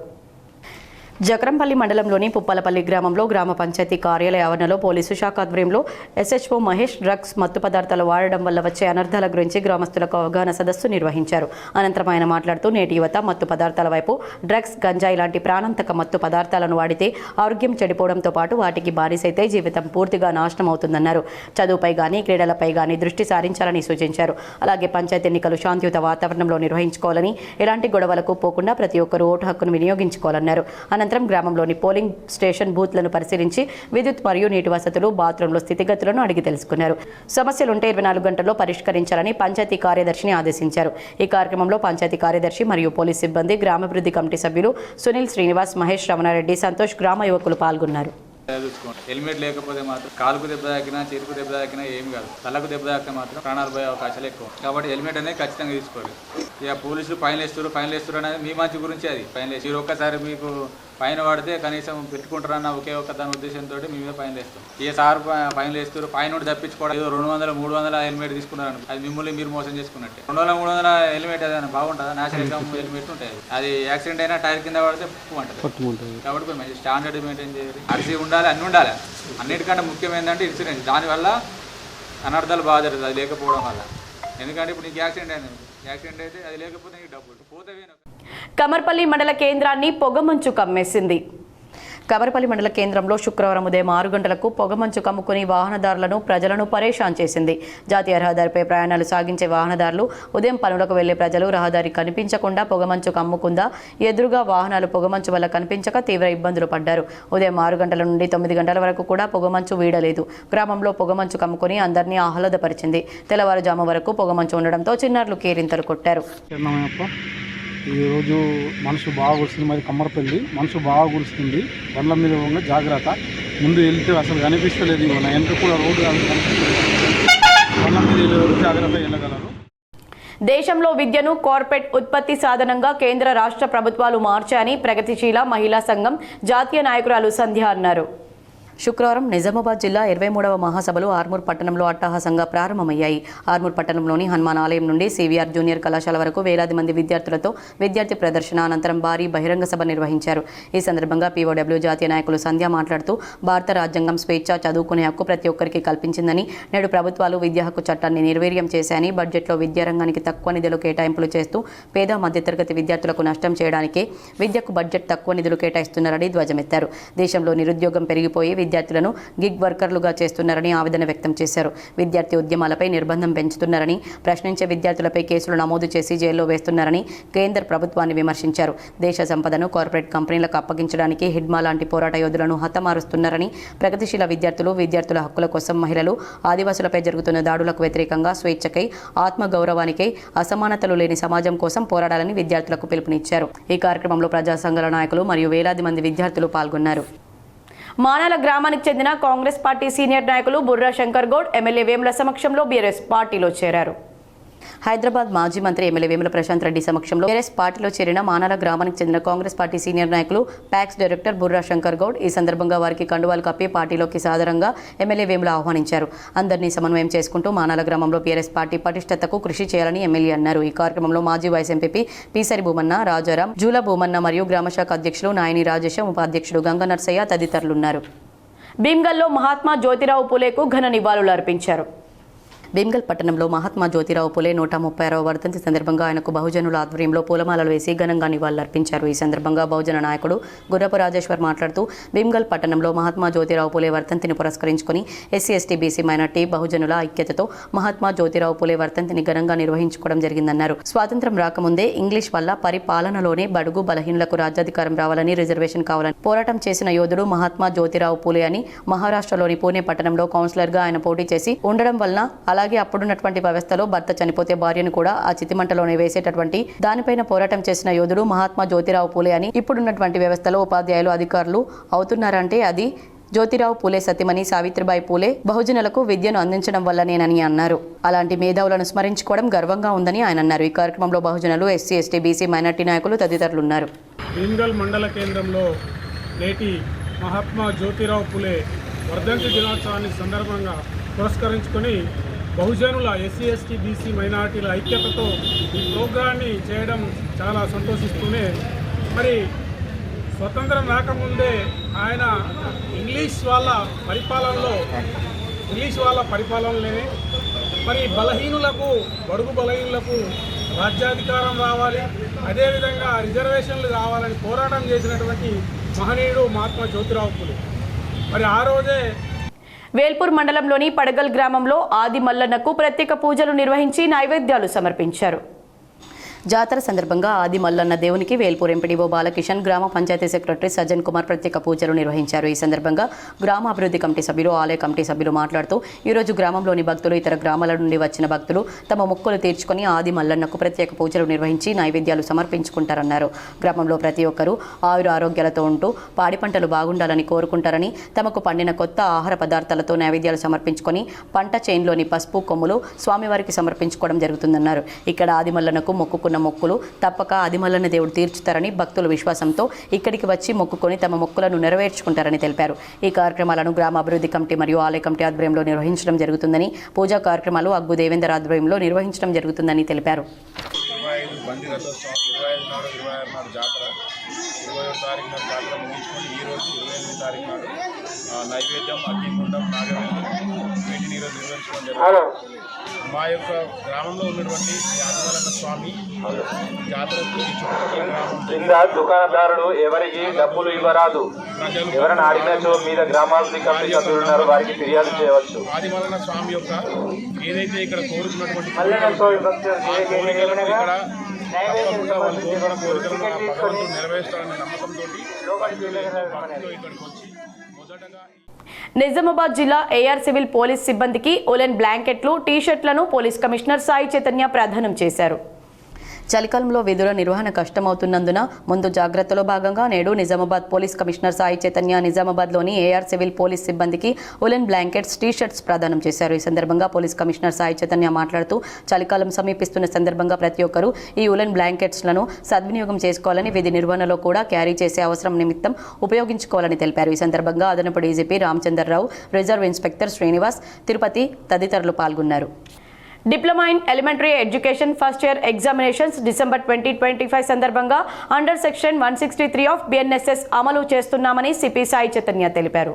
జకరంపల్లి మండలంలోని పుప్పలపల్లి గ్రామంలో గ్రామ పంచాయతీ కార్యాలయ ఆవరణలో పోలీసు శాఖ ఆధ్వర్యంలో ఎస్హెచ్ఓ మహేష్ డ్రగ్స్, మత్తు పదార్థాలు వాడడం వల్ల వచ్చే అనర్థాల గురించి గ్రామస్తులకు అవగాహన సదస్సు నిర్వహించారు. అనంతరం ఆయన మాట్లాడుతూ నేటి యువత మత్తు పదార్థాల వైపు డ్రగ్స్, గంజాయి లాంటి ప్రాణాంతక మత్తు పదార్థాలను వాడితే ఆరోగ్యం చెడిపోవడంతో పాటు వాటికి బానిసైతే జీవితం పూర్తిగా నాశనం అవుతుందన్నారు. చదువుపై గానీ, క్రీడలపై గానీ దృష్టి సారించాలని సూచించారు. అలాగే పంచాయతీ ఎన్నికలు శాంతియుత వాతావరణంలో నిర్వహించుకోవాలని, ఎలాంటి గొడవలకు పోకుండా ప్రతి ఒక్కరూ ఓటు హక్కును వినియోగించుకోవాలన్నారు. అనంతరం గ్రామంలోని పోలింగ్ స్టేషన్ బూత్లను పరిశీలించి విద్యుత్ మరియు నీటి వసతులు, బాత్రూంలో స్థితిగతులను అడిగి తెలుసుకున్నారు. సమస్యలుంటే 24 గంటల్లో పరిష్కరించాలని పంచాయతీ కార్యదర్శిని ఆదేశించారు. ఈ కార్యక్రమంలో పంచాయతీ కార్యదర్శి మరియు పోలీస్ సిబ్బంది, గ్రామాభివృద్ధి కమిటీ సభ్యులు సునీల్, శ్రీనివాస్, మహేష్, రమణారెడ్డి, సంతోష్, గ్రామ యువకులు పాల్గొన్నారు. చూసుకోండి. హెల్మెట్ లేకపోతే మాత్రం కాలుకు దెబ్బ తాకినా, చేతికి దెబ్బ తాకినా ఏం కాదు, తలకు దెబ్బ తాకినా మాత్రం ప్రాణాలు పోయే అవకాశాలు ఎక్కువ. కాబట్టి హెల్మెట్ అనేది ఖచ్చితంగా తీసుకోవాలి. ఇక పోలీసులు ఫైన్ వేస్తారు అనేది మీ మంచి గురించి, అది ఫైన్ వేసి మీరు ఒక్కసారి మీకు ఫైన్ పడితే కనీసం పెట్టుకుంటారన్న ఒకే ఒక్క దాని ఉద్దేశంతో మీ మీద ఫైన్ వేస్తాం. ఏ సార్ ఫైన్లు వేస్తారు, ఫైన్ నుండి తప్పించుకోవడం, ఏదో 200-300 హెల్మెట్ తీసుకున్నారు, అది మిమ్మల్ని మీరు మోసం చేసుకున్నట్టే. 200-300 హెల్మెట్ ఏదైనా బాగుంటుందా? నేషనల్ హెల్మెట్ ఉంటుంది, అది యాక్సిడెంట్ అయినా టైర్ కింద పడితే ఉంటుంది. కాబట్టి మంచి స్టాండర్డ్ మెయింటైన్ చేయాలి, అరిసి ఉండాలి, అన్నీ ఉండాలి. అన్నిటికంటే ముఖ్యం ఏంటంటే ఇన్సూరెన్స్. దానివల్ల అనర్థాలు బాగా జరుగుతుంది అది లేకపోవడం వల్ల. ఎందుకంటే ఇప్పుడు నీకు యాక్సిడెంట్ అయితే అది లేకపోతే నీకు డబ్బులు పోతే. కమర్పల్లి మండల కేంద్రాన్ని పొగమంచు కమ్మేసింది. కమరపల్లి మండల కేంద్రంలో శుక్రవారం ఉదయం 6 గంటలకు పొగమంచు కమ్ముకుని వాహనదారులను ప్రజలను పరేషాన్ చేసింది. జాతీయ రహదారిపై ప్రయాణాలు సాగించే వాహనదారులు, ఉదయం పనులకు వెళ్లే ప్రజలు రహదారి కనిపించకుండా పొగమంచు కమ్ముకుందా, ఎదురుగా వాహనాలు పొగమంచు వల్ల కనిపించక తీవ్ర ఇబ్బందులు పడ్డారు. ఉదయం 6 గంటల నుండి 9 గంటల వరకు కూడా పొగమంచు వీడలేదు. గ్రామంలో పొగమంచు కమ్ముకుని అందరినీ ఆహ్లాదపరిచింది. తెల్లవారుజాము వరకు పొగమంచు ఉండడంతో చిన్నారులు కేరింతలు కొట్టారు. ఈరోజు మనసు బాగా కురుస్తుంది. మరి కమ్మరపల్లి మనసు బాగా కురుస్తుంది. బండ్ల మీద ఉన్న జాగ్రత్త, ముందు వెళ్తే అసలు కనిపిస్తలేదు. నా వెనక కూడా రోడ్డు బండ్ల మీద జాగ్రత్త వెళ్ళగలరు. దేశంలో విద్యను కార్పొరేట్ ఉత్పత్తి సాధనంగా కేంద్ర రాష్ట్ర ప్రభుత్వాలు మార్చాయని ప్రగతిశీల మహిళా సంఘం జాతీయ నాయకురాలు సంధ్య అన్నారు. శుక్రవారం నిజామాబాద్ జిల్లా 23వ మహాసభలు ఆర్మూర్ పట్టణంలో అట్టహాసంగా ప్రారంభమయ్యాయి. ఆర్మూర్ పట్టణంలోని హనుమాన్ ఆలయం నుండి సివిఆర్ జూనియర్ కళాశాల వరకు వేలాది మంది విద్యార్థులతో విద్యార్థి ప్రదర్శన అనంతరం భారీ బహిరంగ సభ నిర్వహించారు. ఈ సందర్భంగా పీఓడబ్ల్యూ జాతీయ నాయకులు సంధ్య మాట్లాడుతూ భారత రాజ్యాంగం స్వేచ్ఛ, చదువుకునే హక్కు ప్రతి ఒక్కరికి కల్పించిందని, నేడు ప్రభుత్వాలు విద్యా హక్కు చట్టాన్ని నిర్వీర్యం చేశాయని, బడ్జెట్లో విద్యారంగానికి తక్కువ నిధులు కేటాయింపులు చేస్తూ పేద మధ్యతరగతి విద్యార్థులకు నష్టం చేయడానికే విద్యకు బడ్జెట్ తక్కువ నిధులు కేటాయిస్తున్నారని ధ్వజమెత్తారు. దేశంలో నిరుద్యోగం పెరిగిపోయి విద్యార్థులను గిగ్ వర్కర్లుగా చేస్తున్నారని ఆవేదన వ్యక్తం చేశారు. విద్యార్థి ఉద్యమాలపై నిర్బంధం పెంచుతున్నారని, ప్రశ్నించే విద్యార్థులపై కేసులు నమోదు చేసి జైల్లో వేస్తున్నారని కేంద్ర ప్రభుత్వాన్ని విమర్శించారు. దేశ సంపదను కార్పొరేట్ కంపెనీలకు అప్పగించడానికి హిడ్మా లాంటి పోరాట యోధులను హతమారుస్తున్నారని, ప్రగతిశీల విద్యార్థులు, విద్యార్థుల హక్కుల కోసం మహిళలు, ఆదివాసులపై జరుగుతున్న దాడులకు వ్యతిరేకంగా స్వేచ్ఛకై, ఆత్మగౌరవానికై, అసమానతలు లేని సమాజం కోసం పోరాడాలని విద్యార్థులకు పిలుపునిచ్చారు. ఈ కార్యక్రమంలో ప్రజా సంఘాల నాయకులు మరియు వేలాది మంది విద్యార్థులు పాల్గొన్నారు. మానాల గ్రామానికి చెందిన కాంగ్రెస్ పార్టీ సీనియర్ నాయకులు బుర్రా శంకర్ గౌడ్ ఎమ్మెల్యే వేముల సమక్షంలో బీఆర్ఎస్ పార్టీలో చేరారు. హైదరాబాద్ మాజీ మంత్రి ఎమ్మెల్యే వేముల ప్రశాంత్ రెడ్డి సమక్షంలో బీఆర్ఎస్ పార్టీలో చేరిన మానాల గ్రామానికి చెందిన కాంగ్రెస్ పార్టీ సీనియర్ నాయకులు ప్యాక్స్ డైరెక్టర్ బుర్రా శంకర్ గౌడ్ ఈ సందర్భంగా వారికి కండువాలు కప్పి పార్టీలోకి సాదరంగా ఎమ్మెల్యే వేముల ఆహ్వానించారు. అందరినీ సమన్వయం చేసుకుంటూ మానాల గ్రామంలో బీఆర్ఎస్ పార్టీ పటిష్టతకు కృషి చేయాలని ఎమ్మెల్యే అన్నారు. ఈ కార్యక్రమంలో మాజీ వైస్ ఎంపీపీ పీసరి భూమన్న, రాజారాం, జూల భూమన్న మరియు గ్రామశాఖ అధ్యక్షులు నాయని రాజేశం, ఉపాధ్యక్షుడు గంగ నర్సయ్య తదితరులున్నారు. భీమ్గల్లో మహాత్మా జ్యోతిరావు పూలేకు ఘన నివాళులు అర్పించారు. భీమ్గల్ పట్టణంలో మహాత్మా జ్యోతిరావు పూలే 136వ వర్ధంతి సందర్భంగా ఆయనకు బహుజనుల ఆధ్వర్యంలో పూలమాలలు వేసి ఘనంగా నివాళులర్పించారు. ఈ సందర్భంగా బహుజన నాయకుడు గుర్రపు రాజేశ్వర్ మాట్లాడుతూ భీమ్గల్ పట్టణంలో మహాత్మా జ్యోతిరావు పూలే వర్ధంతిని పురస్కరించుకుని ఎస్సీ, ఎస్టీ, బీసీ మైనార్టీ బహుజనుల ఐక్యతతో మహాత్మా జ్యోతిరావు పూలే వర్ధంతిని ఘనంగా నిర్వహించుకోవడం జరిగిందన్నారు. స్వాతంత్ర్యం రాకముందే ఇంగ్లీష్ వల్ల పరిపాలనలోనే బడుగు బలహీనులకు రాజ్యాధికారం రావాలని, రిజర్వేషన్ కావాలని పోరాటం చేసిన యోధుడు మహాత్మా జ్యోతిరావు పూలే అని మహారాష్ట్రలోని పూణే పట్టణంలో కౌన్సిలర్గా ఆయన పోటీ చేసి ఉండడం వలన, అలాగే అప్పుడున్నటువంటి వ్యవస్థలో భర్త చనిపోతే భార్యను కూడా ఆ చితిమంటలోనే వేసేటటువంటి దానిపైన పోరాటం చేసిన యోధుడు మహాత్మా జ్యోతిరావు పూలే అని ఇప్పుడున్నటువంటి వ్యవస్థలో ఉపాధ్యాయులు, అధికారులు అవుతున్నారంటే అది జ్యోతిరావు పూలే సతీమణి సావిత్రిబాయి పూలే బహుజనులకు విద్యను అందించడం వల్లనేనని అన్నారు. అలాంటి మేధావులను స్మరించుకోవడం గర్వంగా ఉందని ఆయన అన్నారు. ఈ కార్యక్రమంలో బహుజనులు, ఎస్సీ, ఎస్టీ, బీసీ మైనార్టీ నాయకులు తదితరులున్నారు. భీమ్గల్ మండల కేంద్రంలో నేటి మహాత్మా జ్యోతిరావు పూలే వర్ధంతి దినోత్సవాన్ని సందర్భంగా పురస్కరించుకొని బహుజనుల, ఎస్సీ, ఎస్టీ, బీసీ మైనారిటీల ఐక్యతతో ఈ ప్రోగ్రాన్ని చేయడం చాలా సంతోషిస్తూనే, మరి స్వతంత్రం రాకముందే ఆయన ఇంగ్లీష్ వాళ్ళ పరిపాలనలోనే మరి బలహీనులకు, బడుగు బలహీనులకు రాజ్యాధికారం రావాలి, అదేవిధంగా రిజర్వేషన్లు కావాలని పోరాటం చేసినటువంటి మహనీయుడు మహాత్మా జ్యోతిరావు పూలే. మరి ఆ రోజే వేల్పూర్ మండలంలోని పడగల్ గ్రామంలో ఆది మల్లన్నకు ప్రత్యేక పూజలు నిర్వహించి నైవేద్యాలు సమర్పించారు. జాతర సందర్భంగా ఆది మల్లన్న దేవునికి వేల్పూర్ ఎంపీడీఓ బాలకిషన్, గ్రామ పంచాయతీ సెక్రటరీ సజ్జన్ కుమార్ ప్రత్యేక పూజలు నిర్వహించారు. ఈ సందర్భంగా గ్రామ అభివృద్ధి కమిటీ సభ్యులు, ఆలయ కమిటీ సభ్యులు మాట్లాడుతూ ఈరోజు గ్రామంలోని భక్తులు, ఇతర గ్రామాల నుండి వచ్చిన భక్తులు తమ మొక్కులు తీర్చుకొని ఆది మల్లన్నకు ప్రత్యేక పూజలు నిర్వహించి నైవేద్యాలు సమర్పించుకుంటారన్నారు. గ్రామంలో ప్రతి ఒక్కరూ ఆయుర ఆరోగ్యాలతో ఉంటూ పాడి పంటలు బాగుండాలని కోరుకుంటారని, తమకు పండిన కొత్త ఆహార పదార్థాలతో నైవేద్యాలు సమర్పించుకొని పంట చేన్లోని పసుపు కొమ్ములు స్వామివారికి సమర్పించుకోవడం జరుగుతుందన్నారు. ఇక్కడ ఆది మల్లన్నకు మొక్కుకున్న మొక్కులు తప్పక ఆదిమల్లన్న దేవుడు తీర్చుతారని భక్తుల విశ్వాసంతో ఇక్కడికి వచ్చి మొక్కుకొని తమ మొక్కులను నెరవేర్చుకుంటారని తెలిపారు. ఈ కార్యక్రమాలను గ్రామ అభివృద్ధి కమిటీ మరియు ఆలయ కమిటీ ఆధ్వర్యంలో నిర్వహించడం జరుగుతుందని, పూజా కార్యక్రమాలు అగ్గు దేవేందర్ ఆధ్వర్యంలో నిర్వహించడం జరుగుతుందని తెలిపారు. 25 జాతర, 21 తారీఖు నాడు జాతర ముగించుకొని ఈరోజు 28 తారీఖు నాడు నైవేద్యం, అగ్నిగుండం, నాగవేణి వీటిని ఈరోజు నిర్వహించడం జరుగుతుంది. మా యొక్క గ్రామంలో ఉన్నటువంటి ఆదిమల్లన్న స్వామి జాతరకు ఈ చుట్టుపక్కల గ్రామం కింద దుకాణదారులు ఎవరికి డబ్బులు ఇవ్వరాదు. ఎవరైనా అడిగినచో మీద గ్రామాభివృద్ధి కమిటీ సభ్యులు ఉన్నారు, వారికి ఫిర్యాదు చేయవచ్చు. ఆదిమల్లన స్వామి యొక్క ఏదైతే ఇక్కడ కోరుకున్నటువంటి కోరికలను ఇక్కడ తప్పకుండా వాళ్ళు కోరుకున్న కోరికలను ఆ భగవంతుడు నెరవేర్చాలనే నమ్మకంతో ఇక్కడికి వచ్చి మొదటగా నిజామాబాద్ జిల్లా ఏఆర్ సివిల్ పోలీస్ సిబ్బందికి ఉలెన్ బ్లాంకెట్లు, టీ-షర్ట్లను పోలీస్ కమిషనర్ సాయి చైతన్య ప్రదానం చేశారు. చలికాలంలో విధుల నిర్వహణ కష్టమవుతున్నందున ముందు జాగ్రత్తలో భాగంగా నేడు నిజామాబాద్ పోలీస్ కమిషనర్ సాయి చైతన్య నిజామాబాద్లోని ఏఆర్ సివిల్ పోలీస్ సిబ్బందికి ఉలెన్ బ్లాంకెట్స్, టీ-షర్ట్స్ ప్రదానం చేశారు. ఈ సందర్భంగా పోలీస్ కమిషనర్ సాయి చైతన్య మాట్లాడుతూ చలికాలం సమీపిస్తున్న సందర్భంగా ప్రతి ఒక్కరూ ఈ ఉలెన్ బ్లాంకెట్స్లను సద్వినియోగం చేసుకోవాలని, విధి నిర్వహణలో కూడా క్యారీ చేసే అవసరం నిమిత్తం ఉపయోగించుకోవాలని తెలిపారు. ఈ సందర్భంగా అదనపు DGP Ramachandrarao, reserve inspector Srinivas, Tirupati తదితరులు పాల్గొన్నారు. Diploma in elementary education first year examinations December 2025 సందర్భంగా అండర్ సెక్షన్ 163 ఆఫ్ BNSS అమలు చేస్తున్నామని సిపి సాయి చైతన్య తెలిపారు.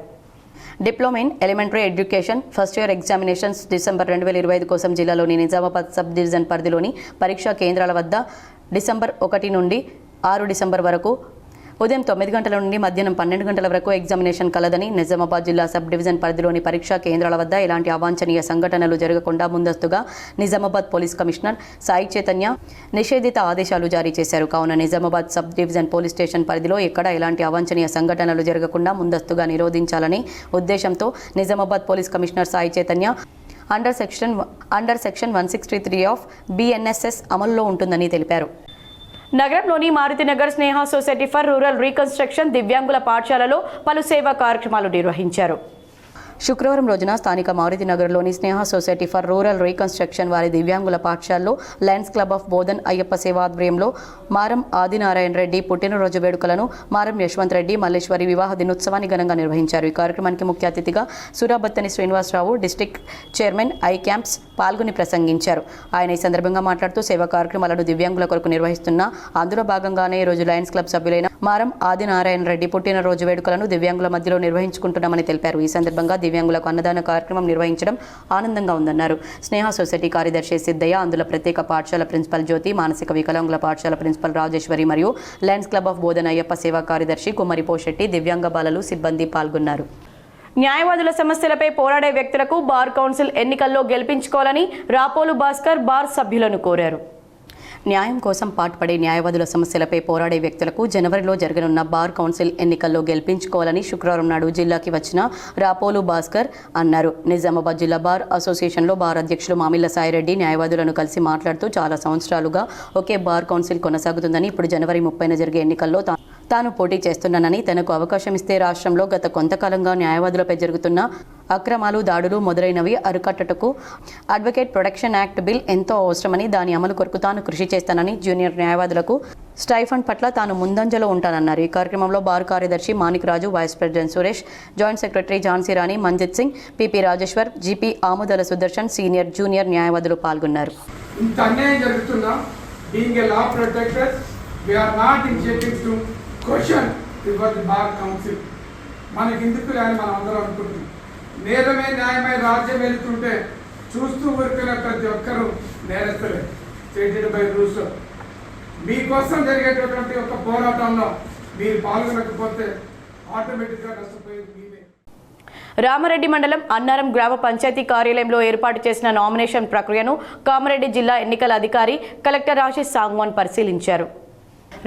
Diploma in elementary education first year examinations December 2025 కోసం జిల్లాలోని నిజామాబాద్ సబ్ డివిజన్ పరిధిలోని పరీక్షా కేంద్రాల వద్ద డిసెంబర్ 1 నుండి 6 డిసెంబర్ వరకు ఉదయం 9 గంటల నుండి మధ్యాహ్నం 12 గంటల వరకు ఎగ్జామినేషన్ కలదని, నిజామాబాద్ జిల్లా సబ్ డివిజన్ పరిధిలోని పరీక్షా కేంద్రాల వద్ద ఎలాంటి అవాంఛనీయ సంఘటనలు జరగకుండా ముందస్తుగా నిజామాబాద్ పోలీస్ కమిషనర్ సాయి చైతన్య నిషేధిత ఆదేశాలు జారీ చేశారు. కావున Nizamabad sub division police station పరిధిలో ఎక్కడ ఎలాంటి అవాంఛనీయ సంఘటనలు జరగకుండా ముందస్తుగా నిరోధించాలని ఉద్దేశంతో Nizamabad police commissioner Sai Chaitanya under section 163 of BNSS అమల్లో ఉంటుందని తెలిపారు. నగరంలోని మారుతినగర్ స్నేహ సొసైటీ ఫర్ రూరల్ రీకన్స్ట్రక్షన్ దివ్యాంగుల పాఠశాలలో పలు సేవా కార్యక్రమాలు నిర్వహించారు. శుక్రవారం రోజున స్థానిక మారుతినగర్లోని స్నేహ సొసైటీ ఫర్ రూరల్ రీకన్స్ట్రక్షన్ వారి దివ్యాంగుల పాఠశాలలో Lions club of Bodhan Ayyappa సేవ ఆధ్వర్యంలో మారం ఆదినారాయణ రెడ్డి పుట్టినరోజు వేడుకలను, మారం యశ్వంత్ రెడ్డి మల్లేశ్వరి వివాహ దినోత్సవాన్ని ఘనంగా నిర్వహించారు. ఈ కార్యక్రమానికి ముఖ్య అతిథిగా Surabattani Srinivasarao, district chairman eye camps పాల్గొని ప్రసంగించారు. ఆయన ఈ సందర్భంగా మాట్లాడుతూ సేవా కార్యక్రమాలను దివ్యాంగుల కొరకు నిర్వహిస్తున్న అందులో భాగంగానే ఈ రోజు లయన్స్ క్లబ్ సభ్యులైన మారం ఆదినారాయణ రెడ్డి పుట్టినరోజు వేడుకలను దివ్యాంగుల మధ్యలో నిర్వహించుకుంటున్నామని తెలిపారు. ఈ సందర్భంగా దివ్యాంగులకు అన్నదాన కార్యక్రమం నిర్వహించడం ఆనందంగా ఉందన్నారు. స్నేహ సొసైటీ కార్యదర్శి సిద్ధయ్య, అందులో ప్రత్యేక పాఠశాల ప్రిన్సిపల్ జ్యోతి, మానసిక వికలాంగుల పాఠశాల ప్రిన్సిపల్ రాజేశ్వరి మరియు Lions club of Bodhan Ayyappa సేవా కార్యదర్శి కుమ్మరి పోషెట్టి, దివ్యాంగ బాలలు, సిబ్బంది పాల్గొన్నారు. న్యాయవాదుల సమస్యలపై పోరాడే వ్యక్తులకు బార్ కౌన్సిల్ ఎన్నికల్లో గెలిపించుకోవాలని రాపోలు భాస్కర్ బార్ సభ్యులను కోరారు. న్యాయం కోసం పాటుపడే న్యాయవాదుల సమస్యలపై పోరాడే వ్యక్తులకు జనవరిలో జరగనున్న బార్ కౌన్సిల్ ఎన్నికల్లో గెలిపించుకోవాలని శుక్రవారం నాడు జిల్లాకి వచ్చిన రాపోలు భాస్కర్ అన్నారు. నిజామాబాద్ జిల్లా బార్ అసోసియేషన్లో బార్ అధ్యక్షులు మామిళ్ళ సాయిరెడ్డి న్యాయవాదులను కలిసి మాట్లాడుతూ చాలా సంవత్సరాలుగా ఒకే బార్ కౌన్సిల్ కొనసాగుతుందని, ఇప్పుడు జనవరి 30న జరిగే ఎన్నికల్లో తాను పోటీ చేస్తున్నానని, తనకు అవకాశం ఇస్తే రాష్ట్రంలో గత కొంతకాలంగా న్యాయవాదులపై జరుగుతున్న అక్రమాలు, దాడులు మొదలైనవి అరికట్టటకు అడ్వకేట్ ప్రొటెక్షన్ యాక్ట్ బిల్ ఎంతో అవసరమని, దాని అమలు కొరకు తాను కృషి చేస్తానని, జూనియర్ న్యాయవాదులకు స్టైఫండ్ పట్ల తాను ముందంజలో ఉంటానన్నారు. ఈ కార్యక్రమంలో బార్ కార్యదర్శి Manik Raju, vice president Suresh, joint secretary Jhansi Rani, Manjit Singh, PP Rajeshwar, GP Amudala Sudarshan, senior junior న్యాయవాదులు పాల్గొన్నారు. నేరమే న్యాయమై రాజ్యం వెళుతుంటే చూస్తూ ఊరుకునే ప్రతి ఒక్కరూ నేరస్తులే. Stated by rules. మీకోసం జరిగేటటువంటి ఒక పోరాటంలో మీరు పాల్గొనకపోతే ఆటోమేటిక్గా నష్టపోయేది మీరే. రామారెడ్డి మండలం అన్నారం గ్రామ పంచాయతీ కార్యాలయంలో ఏర్పాటు చేసిన నామినేషన్ ప్రక్రియను కామారెడ్డి జిల్లా ఎన్నికల అధికారి కలెక్టర్ ఆశీష్ సాంగ్వాన్ పరిశీలించారు.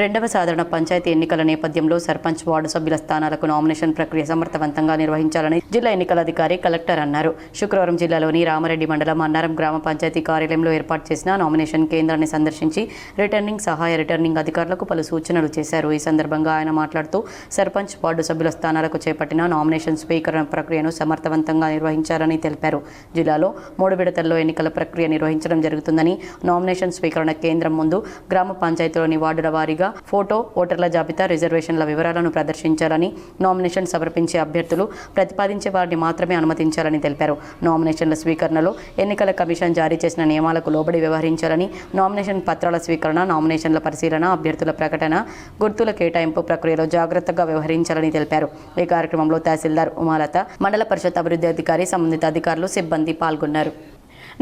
రెండవ సాధారణ పంచాయతీ ఎన్నికల నేపథ్యంలో సర్పంచ్, వార్డు సభ్యుల స్థానాలకు నామినేషన్ ప్రక్రియ సమర్థవంతంగా నిర్వహించాలని జిల్లా ఎన్నికల అధికారి కలెక్టర్ అన్నారు. శుక్రవారం జిల్లాలోని రామారెడ్డి మండలం అన్నారం గ్రామ పంచాయతీ కార్యాలయంలో ఏర్పాటు చేసిన నామినేషన్ కేంద్రాన్ని సందర్శించి రిటర్నింగ్, సహాయ రిటర్నింగ్ అధికారులకు పలు సూచనలు చేశారు. ఈ సందర్భంగా ఆయన మాట్లాడుతూ సర్పంచ్, వార్డు సభ్యుల స్థానాలకు చేపట్టిన నామినేషన్ స్వీకరణ ప్రక్రియను సమర్థవంతంగా నిర్వహించాలని తెలిపారు. జిల్లాలో 3 విడతల్లో ఎన్నికల ప్రక్రియ నిర్వహించడం జరుగుతుందని, నామినేషన్ స్వీకరణ కేంద్రం ముందు గ్రామ పంచాయతీలోని వార్డుల వారీగా ఫోటో, ఓటర్ల జాబితా, రిజర్వేషన్ల వివరాలను ప్రదర్శించాలని, నామినేషన్ సమర్పించే అభ్యర్థులు ప్రతిపాదించే వారిని మాత్రమే అనుమతించాలని తెలిపారు. నామినేషన్ల స్వీకరణలో ఎన్నికల కమిషన్ జారీ చేసిన నియమాలకు లోబడి వ్యవహరించాలని, నామినేషన్ పత్రాల స్వీకరణ, నామినేషన్ల పరిశీలన, అభ్యర్థుల ప్రకటన, గుర్తుల కేటాయింపు ప్రక్రియలో జాగ్రత్తగా వ్యవహరించాలని తెలిపారు. ఈ కార్యక్రమంలో తహసీల్దార్ ఉమాలత, మండల పరిషత్ అభివృద్ధి అధికారి, సంబంధిత అధికారులు, సిబ్బంది పాల్గొన్నారు.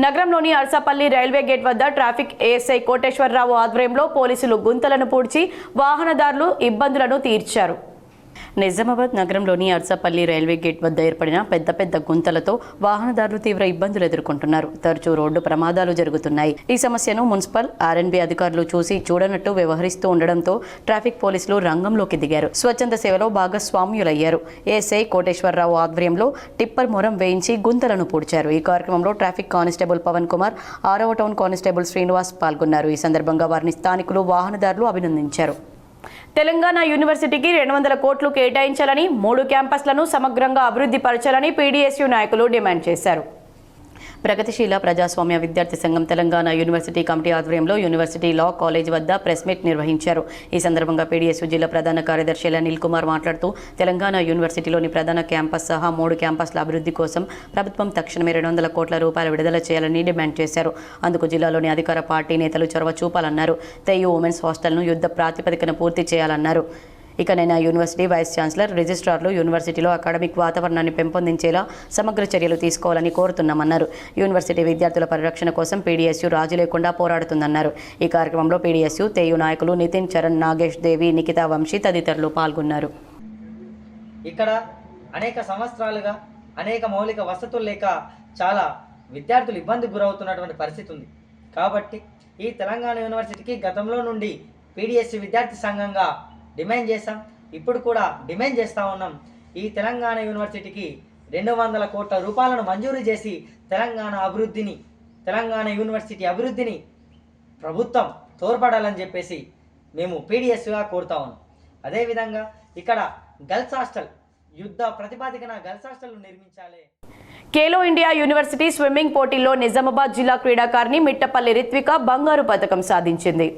నగరంలోని అర్సాపల్లి రైల్వే గేట్ వద్ద ట్రాఫిక్ ఏఎస్ఐ కోటేశ్వరరావు ఆధ్వర్యంలో పోలీసులు గుంతలను పూడ్చి వాహనదారులు ఇబ్బందులను తీర్చారు. నిజామాబాద్ నగరంలోని అర్సాపల్లి రైల్వే గేట్ వద్ద ఏర్పడిన పెద్ద గుంతలతో వాహనదారులు తీవ్ర ఇబ్బందులు ఎదుర్కొంటున్నారు. తరచూ రోడ్డు ప్రమాదాలు జరుగుతున్నాయి. ఈ సమస్యను మున్సిపల్ ఆర్ఎన్బి అధికారులు చూసి చూడనట్టు వ్యవహరిస్తూ ఉండడంతో ట్రాఫిక్ పోలీసులు రంగంలోకి దిగారు. స్వచ్ఛంద సేవలో భాగస్వామ్యులయ్యారు. ఏఎస్ఐ కోటేశ్వరరావు ఆధ్వర్యంలో టిప్పర్ మొరం వేయించి గుంతలను పూడ్చారు. ఈ కార్యక్రమంలో ట్రాఫిక్ కానిస్టేబుల్ పవన్ కుమార్, 6వ టౌన్ కానిస్టేబుల్ శ్రీనివాస్ పాల్గొన్నారు. ఈ సందర్భంగా వారిని స్థానికులు, వాహనదారులు అభినందించారు. తెలంగాణ యూనివర్సిటీకి 200 కోట్లు కేటాయించాలని, 3 క్యాంపస్లను సమగ్రంగా అభివృద్ధి పరచాలని పీడీఎస్యూ నాయకులు డిమాండ్ చేశారు. ప్రగతిశీల ప్రజాస్వామ్య విద్యార్థి సంఘం తెలంగాణ యూనివర్సిటీ కమిటీ ఆధ్వర్యంలో యూనివర్సిటీ లా కాలేజ్ వద్ద ప్రెస్ మీట్ నిర్వహించారు. ఈ సందర్భంగా పీడీఎస్యూ జిల్లా ప్రధాన కార్యదర్శి అనిల్ కుమార్ మాట్లాడుతూ తెలంగాణ యూనివర్సిటీలోని ప్రధాన క్యాంపస్ సహా 3 క్యాంపస్ల అభివృద్ధి కోసం ప్రభుత్వం తక్షణమే 200 కోట్ల రూపాయలు విడుదల చేయాలని డిమాండ్ చేశారు. అందుకు జిల్లాలోని అధికార పార్టీ నేతలు చొరవ చూపాలన్నారు. తెయు ఉమెన్స్ హాస్టల్ను యుద్ధ ప్రాతిపదికన పూర్తి చేయాలన్నారు. ఇకనైనా యూనివర్సిటీ వైస్ ఛాన్సలర్, రిజిస్ట్రార్లు యూనివర్సిటీలో అకాడమిక్ వాతావరణాన్ని పెంపొందించేలా సమగ్ర చర్యలు తీసుకోవాలని కోరుతున్నామన్నారు. యూనివర్సిటీ విద్యార్థుల పరిరక్షణ కోసం పీడీఎస్యూ రాజీ లేకుండా పోరాడుతుందన్నారు. ఈ కార్యక్రమంలో పీడీఎస్యూ తెయు నాయకులు నితిన్, చరణ్, నాగేష్, దేవి, నిఖిత, వంశీ తదితరులు పాల్గొన్నారు. ఇక్కడ అనేక సంవత్సరాలుగా అనేక మౌలిక వసతులు లేక చాలా విద్యార్థులు ఇబ్బందికి గురవుతున్నటువంటి పరిస్థితి ఉంది. కాబట్టి ఈ తెలంగాణ యూనివర్సిటీకి గతంలో నుండి పీడీఎస్యూ విద్యార్థి సంఘంగా డిమాండ్ చేస్తాం, ఇప్పుడు కూడా డిమాండ్ చేస్తూ ఉన్నాం. ఈ తెలంగాణ యూనివర్సిటీకి 200 కోట్ల రూపాయలను మంజూరు చేసి తెలంగాణ యూనివర్సిటీ అభివృద్ధిని ప్రభుత్వం తోడ్పడాలని చెప్పేసి మేము పీడీఎస్గా కోరుతా ఉన్నాం. అదేవిధంగా ఇక్కడ గర్ల్స్ హాస్టల్ యుద్ధ ప్రతిపాదికన గర్ల్స్ హాస్టల్ నిర్మించాలి. ఖేలో ఇండియా యూనివర్సిటీ స్విమ్మింగ్ పోటీల్లో నిజామాబాద్ జిల్లా క్రీడాకారిణి మిట్టపల్లి రిత్విక బంగారు పతకం సాధించింది.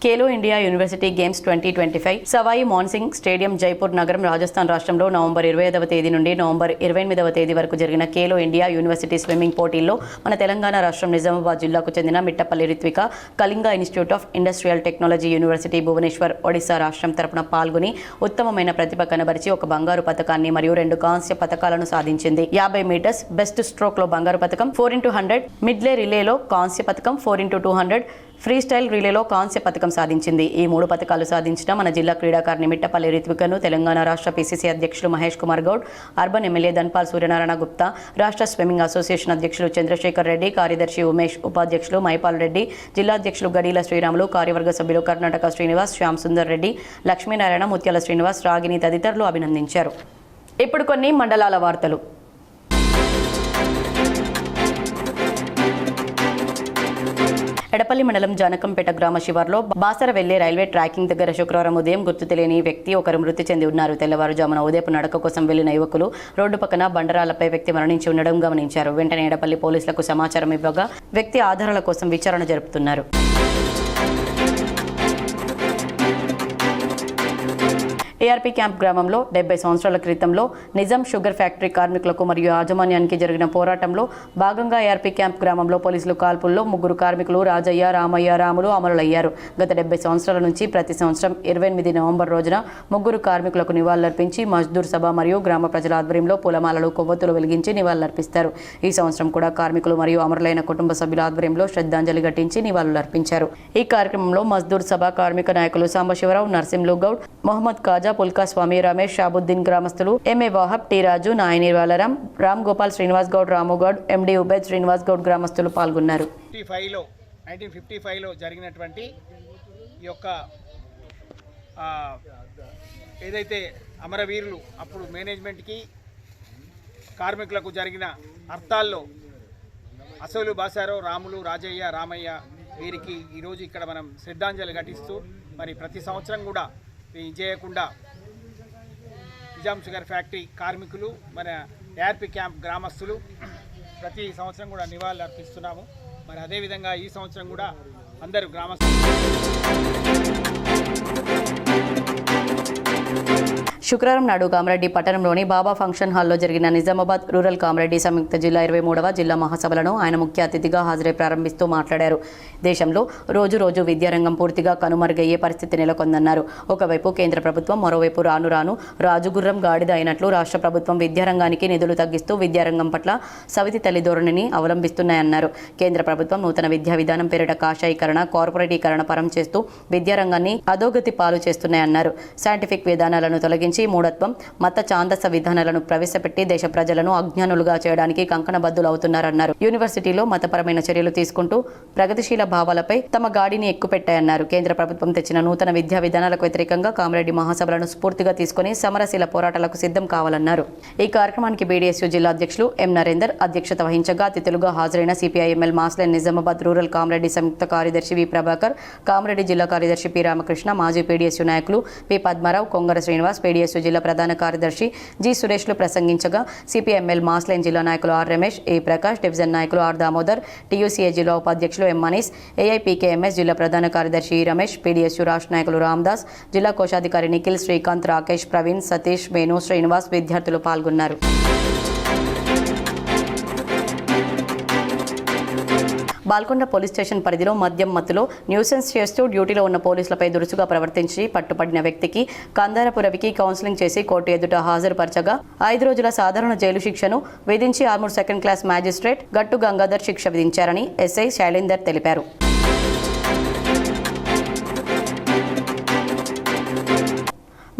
Khelo India university games 2025 Sawai Man Singh stadium, Jaipur నగరం, రాజస్థాన్ రాష్ట్రంలో నవంబర్ 25వ తేదీ నుండి నవంబర్ 28వ తేదీ వరకు జరిగిన ఖేలో ఇండియా యూనివర్సిటీ స్విమ్మింగ్ పోటీల్లో మన తెలంగాణ రాష్ట్రం నిజామాబాద్ జిల్లాకు చెందిన Mittapalli Ritvika Kalinga institute of industrial technology university Bhubaneswar, Odisha రాష్ట్రం తరపున పాల్గొని ఉత్తమమైన ప్రతిభ కనబరిచి ఒక బంగారు పతకాన్ని మరియు 2 కాంస్య పతకాలను సాధించింది. 50 మీటర్స్ బెస్ట్ స్ట్రోక్ లో బంగారు పతకం, 4x100 మిడ్లే రిలేలో కాంస్య పతకం, 4x200 ఫ్రీ స్టైల్ రిలేలో కాంస్య పతకం సాధించింది. ఈ 3 పతకాలు సాధించిన మన జిల్లా క్రీడాకారిణి మిట్టపల్లి రిత్వికను తెలంగాణ రాష్ట్ర పీసీసీ అధ్యక్షులు మహేష్ కుమార్ గౌడ్, అర్బన్ ఎమ్మెల్యే ధన్పాల్ సూర్యనారాయణ గుప్తా, రాష్ట్ర స్విమ్మింగ్ అసోసియేషన్ అధ్యక్షులు చంద్రశేఖర్ రెడ్డి, కార్యదర్శి ఉమేష్, ఉపాధ్యక్షులు మైపాల్ రెడ్డి, జిల్లా అధ్యక్షులు గడీల శ్రీరాములు, కార్యవర్గ సభ్యులు కర్ణాటక శ్రీనివాస్, శ్యామ్ సుందర్ రెడ్డి, లక్ష్మీనారాయణ, ముత్యాల శ్రీనివాస్, రాగిని తదితరులు అభినందించారు. ఇప్పుడు కొన్ని మండలాల వార్తలు. ఎడపల్లి మండలం జానకంపేట గ్రామ శివార్లో బాసర వెళ్లే రైల్వే ట్రాకింగ్ దగ్గర శుక్రవారం ఉదయం గుర్తు తెలియని వ్యక్తి ఒకరు మృతి చెంది ఉన్నారు. తెల్లవారుజామున ఉదయపు నడక కోసం వెళ్లిన యువకులు రోడ్డు పక్కన బండరాలపై వ్యక్తి మరణించి ఉండడం గమనించారు. వెంటనే ఎడపల్లి పోలీసులకు సమాచారం ఇవ్వగా వ్యక్తి ఆధారాల కోసం విచారణ జరుపుతున్నారు. ఏఆర్పీ క్యాంప్ గ్రామంలో 70 సంవత్సరాల క్రితంలో నిజాం షుగర్ ఫ్యాక్టరీ కార్మికులకు మరియు యాజమాన్యానికి జరిగిన పోరాటంలో భాగంగా ఏఆర్పీ క్యాంప్ గ్రామంలో పోలీసులు కాల్పుల్లో 3 కార్మికులు రాజయ్య, రామయ్య, రాములు అమరులయ్యారు. గత 70 సంవత్సరాల నుంచి ప్రతి సంవత్సరం 28 నవంబర్ రోజున 3 కార్మికులకు నివాళులర్పించి మజ్దూర్ సభ మరియు గ్రామ ప్రజల ఆధ్వర్యంలో పూలమాలలు, కొవ్వొత్తులు వెలిగించి నివాళులర్పిస్తారు. ఈ సంవత్సరం కూడా కార్మికులు మరియు అమరులైన కుటుంబ సభ్యుల ఆధ్వర్యంలో శ్రద్ధాంజలి ఘటించి నివాళులర్పించారు. ఈ కార్యక్రమంలో మజ్దూర్ సభ కార్మిక నాయకులు సాంబశివరావు, నర్సింలు గౌడ్, మొహమ్మద్ ఖాజా, పుల్కా స్వామి, రమేష్, షాబుద్దీన్, గ్రామస్తులు ఎంఏ వాహబ్, టి రాజు, నాయని వాలరాం, రామ్ గోపాల్, శ్రీనివాస్ గౌడ్, రాముగౌడ్, ఎండి ఉబేద్, శ్రీనివాస్ గౌడ్ గ్రామస్తులు పాల్గొన్నారు. 1955లో జరిగినటువంటి ఈ యొక్క ఏదైతే అమరవీరులు అప్పుడు మేనేజ్మెంట్కి కార్మికులకు జరిగిన అర్థాల్లో అసలు బాసారావు, రాములు, రాజయ్య, రామయ్య వీరికి ఈరోజు ఇక్కడ మనం శ్రద్ధాంజలి ఘటిస్తూ మరి ప్రతి సంవత్సరం కూడా చేయకుండా నిజాం షుగర్ ఫ్యాక్టరీ కార్మికులు, మన ఏఆర్పీ క్యాంప్ గ్రామస్తులు ప్రతి సంవత్సరం కూడా నివాళులు అర్పిస్తున్నాము. మరి అదేవిధంగా ఈ సంవత్సరం కూడా అందరూ గ్రామస్తులు శుక్రవారం నాడు కామారెడ్డి పట్టణంలోని బాబా ఫంక్షన్ హాల్లో జరిగిన నిజామాబాద్ రూరల్ కామారెడ్డి సంయుక్త జిల్లా 23వ జిల్లా మహాసభలను ఆయన ముఖ్య అతిథిగా హాజరై ప్రారంభిస్తూ మాట్లాడారు. దేశంలో రోజు విద్యారంగం పూర్తిగా కనుమరుగయ్యే పరిస్థితి నెలకొందన్నారు. ఒకవైపు కేంద్ర ప్రభుత్వం, మరోవైపు రాను రాజుగుర్రం గాడిద అయినట్లు రాష్ట్ర ప్రభుత్వం విద్యారంగానికి నిధులు తగ్గిస్తూ విద్యారంగం పట్ల సవితి తల్లి ధోరణిని అవలంబిస్తున్నాయన్నారు. కేంద్ర ప్రభుత్వం నూతన విద్యా విధానం పేరిట కాషాయీకరణ, కార్పొరేటీకరణ పరం చేస్తూ విద్యారంగాన్ని అధోగతి పాలు చేస్తున్నాయన్నారు. సైంటిఫిక్ విధానాలను తొలగించి మూఢత్వం, మత ఛాందస విధానాలను ప్రవేశపెట్టి దేశ ప్రజలను అజ్ఞానులుగా చేయడానికి కంకణబద్దులవుతున్నారన్నారు. యూనివర్సిటీలో మతపరమైన చర్యలు తీసుకుంటూ ప్రగతిశీల భావాలపై తమ గాడిని ఎక్కుపెట్టాయన్నారు. కేంద్ర ప్రభుత్వం తెచ్చిన నూతన విద్యా విధానాలకు వ్యతిరేకంగా కామారెడ్డి మహాసభలను స్ఫూర్తిగా తీసుకుని సమరశీల పోరాటాలకు సిద్ధం కావాలన్నారు. ఈ కార్యక్రమానికి బీడీఎస్యూ జిల్లా అధ్యక్షులు ఎం నరేందర్ అధ్యక్షత వహించగా అతిథులుగా హాజరైన సిపిఐఎంఎల్ మాస్లైన్ నిజామాబాద్ రూరల్ కామారెడ్డి సంయుక్త కార్యదర్శి వి ప్రభాకర్, కామారెడ్డి జిల్లా కార్యదర్శి పి రామకృష్ణ, మాజీ పీడీఎస్యూ నాయకులు పి పద్మారావు, కొంగర శ్రీనివాస్, పీడీఎస్యూ జిల్లా ప్రధాన కార్యదర్శి జి సురేష్లు ప్రసంగించగా సిపిఐఎంఎల్ మాస్లైన్ జిల్లా నాయకులు R Ramesh, A Prakash, division నాయకులు ఆర్ దామోదర్, టీయూసీఏ జిల్లా ఉపాధ్యక్షులు ఎం మనీష్, ఏఐపీకేఎంఎస్ జిల్లా ప్రధాన కార్యదర్శి ఈ రమేష్, పీడీఎస్యూ రాష్ట్ర నాయకులు రామ్దాస్, జిల్లా కోశాధికారి నిఖిల్, శ్రీకాంత్, రాకేష్, ప్రవీణ్, సతీష్, వేణు, శ్రీనివాస్, విద్యార్థులు పాల్గొన్నారు. బాల్కొండ పోలీస్ స్టేషన్ పరిధిలో మద్యం మత్తులో న్యూసెన్స్ చేస్తూ డ్యూటీలో ఉన్న పోలీసులపై దురుసుగా ప్రవర్తించి పట్టుబడిన వ్యక్తికి కందారపు రవికి కౌన్సిలింగ్ చేసి కోర్టు ఎదుట హాజరుపరచగా 5 రోజుల సాధారణ జైలు శిక్షను విధించి ఆర్మూర్ సెకండ్ క్లాస్ మ్యాజిస్ట్రేట్ గట్టు గంగాధర్ శిక్ష విధించారని ఎస్ఐ శైలేందర్ తెలిపారు.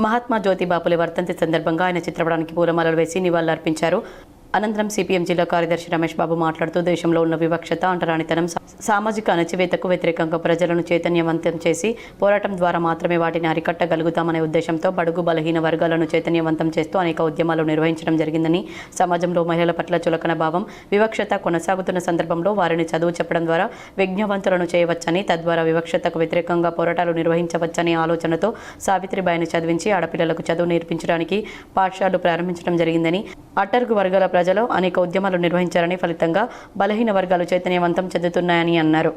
మహాత్మా జ్యోతిబాపులే వర్ధంతి సందర్భంగా ఆయన చిత్రపటానికి పూలమాలలు వేసి నివాళులర్పించారు. అనంతరం సిపిఎం జిల్లా కార్యదర్శి రమేష్ బాబు మాట్లాడుతూ దేశంలో ఉన్న వివక్షత, అంటరానితనం, సామాజిక అణచివేతకు వ్యతిరేకంగా ప్రజలను చైతన్యవంతం చేసి పోరాటం ద్వారా మాత్రమే వాటిని అరికట్టగలుగుతామనే ఉద్దేశంతో బడుగు బలహీన వర్గాలను చైతన్యవంతం చేస్తూ అనేక ఉద్యమాలు నిర్వహించడం జరిగిందని, సమాజంలో మహిళల పట్ల చులకన భావం, వివక్షత కొనసాగుతున్న సందర్భంలో వారిని చదువు చెప్పడం ద్వారా విజ్ఞావంతులను చేయవచ్చని, తద్వారా వివక్షతకు వ్యతిరేకంగా పోరాటాలు నిర్వహించవచ్చనే ఆలోచనతో సావిత్రిబాయిని చదివించి ఆడపిల్లలకు చదువు నేర్పించడానికి పాఠశాలలు ప్రారంభించడం జరిగిందని, అట్టడుగు వర్గాల ప్రజలు అనేక ఉద్యమాలు నిర్వహించారని, ఫలితంగా బలహీన వర్గాలు చైతన్యవంతం చెందుతున్నాయని అన్నారు.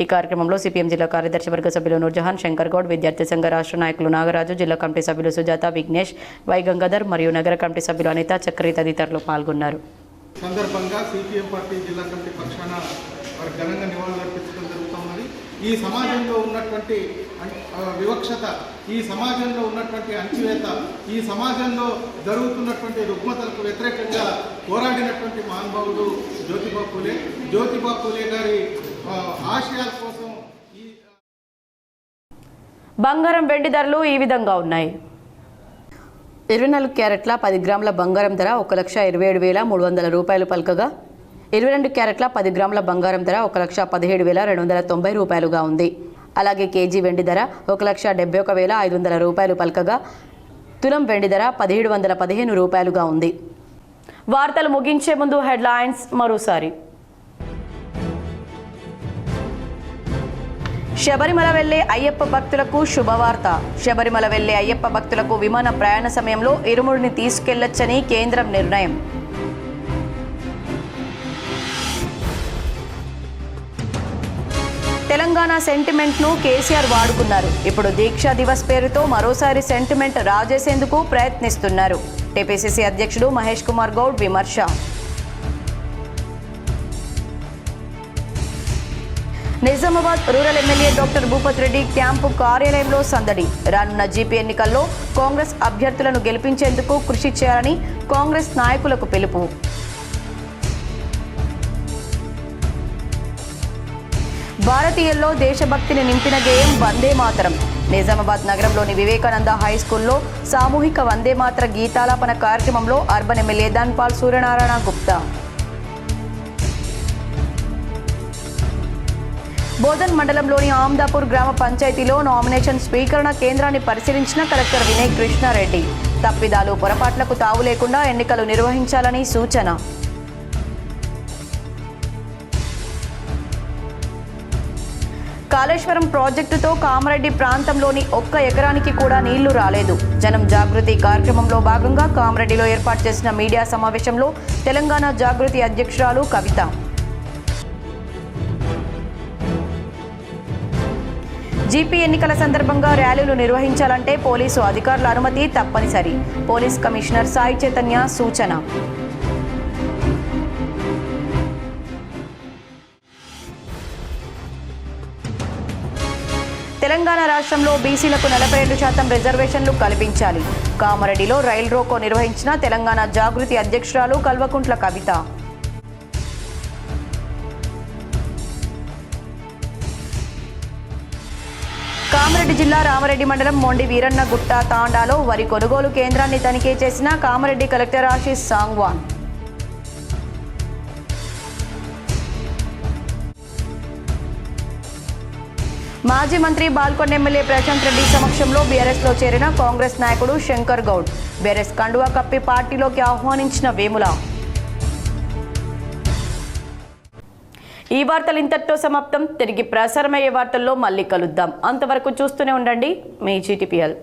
ఈ కార్యక్రమంలో సిపిఎం జిల్లా కార్యదర్శి వర్గ సభ్యులు నూర్జహాన్, శంకర్ గౌడ్, విద్యార్థి సంఘ రాష్ట్ర నాయకులు నాగరాజు, జిల్లా కమిటీ సభ్యులు సుజాత, విఘ్నేష్, వై గంగాధర్ మరియు నగర కమిటీ సభ్యులు అనిత, చక్రి తదితరులు పాల్గొన్నారు. సందర్భంగా సిపిఎం పార్టీ జిల్లా కమిటీ పక్షాన వారు ఘనంగా నివాళులర్పించడం జరుగుతున్నది. ఈ సమాజంలో ఉన్నటువంటి వివక్షత, ఈ సమాజంలో ఉన్నటువంటి అణచివేత, ఈ సమాజంలో జరుగుతున్నటువంటి రుగ్మతలకు వ్యతిరేకంగా పోరాడినటువంటి మహానుభావుడు జ్యోతిబా పూలే గారి ఆశయాల కోసం. బంగారం, వెండి ధరలు ఈ విధంగా ఉన్నాయి. 24 క్యారెట్ల 10 గ్రాముల బంగారం ధర 1,27,300 రూపాయలు పలకగా 22 క్యారెట్ల 10 గ్రాముల బంగారం ధర 1,17,290 రూపాయలుగా ఉంది. అలాగే కేజీ వెండి ధర 1,71,500 రూపాయలు పలకగా తులం వెండి ధర 1,715 రూపాయలుగా ఉంది. వార్తలు ముగించే ముందు హెడ్లైన్స్ మరోసారి. శబరిమల వెళ్లే అయ్యప్ప భక్తులకు శుభవార్త. శబరిమల వెళ్లే అయ్యప్ప భక్తులకు విమాన ప్రయాణ సమయంలో ఇరుముడిని తీసుకెళ్లొచ్చని కేంద్రం నిర్ణయం. తెలంగాణ సెంటిమెంట్ను కేసీఆర్ వాడుకున్నారు. ఇప్పుడు దీక్షా దివస్ పేరుతో మరోసారి సెంటిమెంట్ రాజేసేందుకు ప్రయత్నిస్తున్నారు. టీపీసీసీ అధ్యక్షుడు మహేష్ కుమార్ గౌడ్ విమర్శ. Nizamabad rural MLA doctor Bhupath Reddy camp కార్యాలయంలో సందడి. రానున్న జీపీ ఎన్నికల్లో కాంగ్రెస్ అభ్యర్థులను గెలిపించేందుకు కృషి చేయాలని కాంగ్రెస్ నాయకులకు పిలుపు. భారతీయుల్లో దేశభక్తిని నింపిన గేయం వందే మాతరం. నిజామాబాద్ నగరంలోని వివేకానంద హై స్కూల్లో సామూహిక వందే మాతర గీతాలాపన కార్యక్రమంలో అర్బన్ ఎమ్మెల్యే ధన్పాల్ సూర్యనారాయణ గుప్తా. బోధన్ మండలంలోని ఆమ్దాపూర్ గ్రామ పంచాయతీలో నామినేషన్ స్వీకరణ కేంద్రాన్ని పరిశీలించిన కలెక్టర్ వినయ్ కృష్ణారెడ్డి. తప్పిదాలు, పొరపాట్లకు తావు లేకుండా ఎన్నికలు నిర్వహించాలని సూచన. కాళేశ్వరం ప్రాజెక్టుతో కామారెడ్డి ప్రాంతంలోని 1 ఎకరానికి కూడా నీళ్లు రాలేదు. జనం జాగృతి కార్యక్రమంలో భాగంగా కామారెడ్డిలో ఏర్పాటు చేసిన మీడియా సమావేశంలో తెలంగాణ జాగృతి అధ్యక్షురాలు కవిత. జీపీ ఎన్నికల సందర్భంగా ర్యాలీలు నిర్వహించాలంటే పోలీసు అధికారుల అనుమతి తప్పనిసరి. పోలీస్ కమిషనర్ సాయి చైతన్య సూచన. తెలంగాణ రాష్ట్రంలో బీసీలకు 42% రిజర్వేషన్లు కల్పించాలి. కామారెడ్డిలో రైల్ రోకో నిర్వహించిన తెలంగాణ జాగృతి అధ్యక్షురాలు కల్వకుంట్ల కవిత. కామారెడ్డి జిల్లా రామరెడ్డి మండలం మొండి వీరన్నగుట్ట తాండాలో వరి కొనుగోలు కేంద్రాన్ని తనిఖీ చేసిన కామారెడ్డి కలెక్టర్ ఆశీష్ సాంగ్వాన్. మాజీ మంత్రి బాల్కొండ ఎమ్మెల్యే ప్రశాంత్ రెడ్డి సమక్షంలో బీఆర్ఎస్లో చేరిన కాంగ్రెస్ నాయకుడు శంకర్ గౌడ్. బీఆర్ఎస్ కండువా కప్పి పార్టీలోకి ఆహ్వానించిన వేముల. ఈ వార్తలు ఇంతటితో సమాప్తం. తిరిగి ప్రసారమయ్యే వార్తల్లో మళ్ళీ కలుద్దాం. అంతవరకు చూస్తూనే ఉండండి మీ GTPL.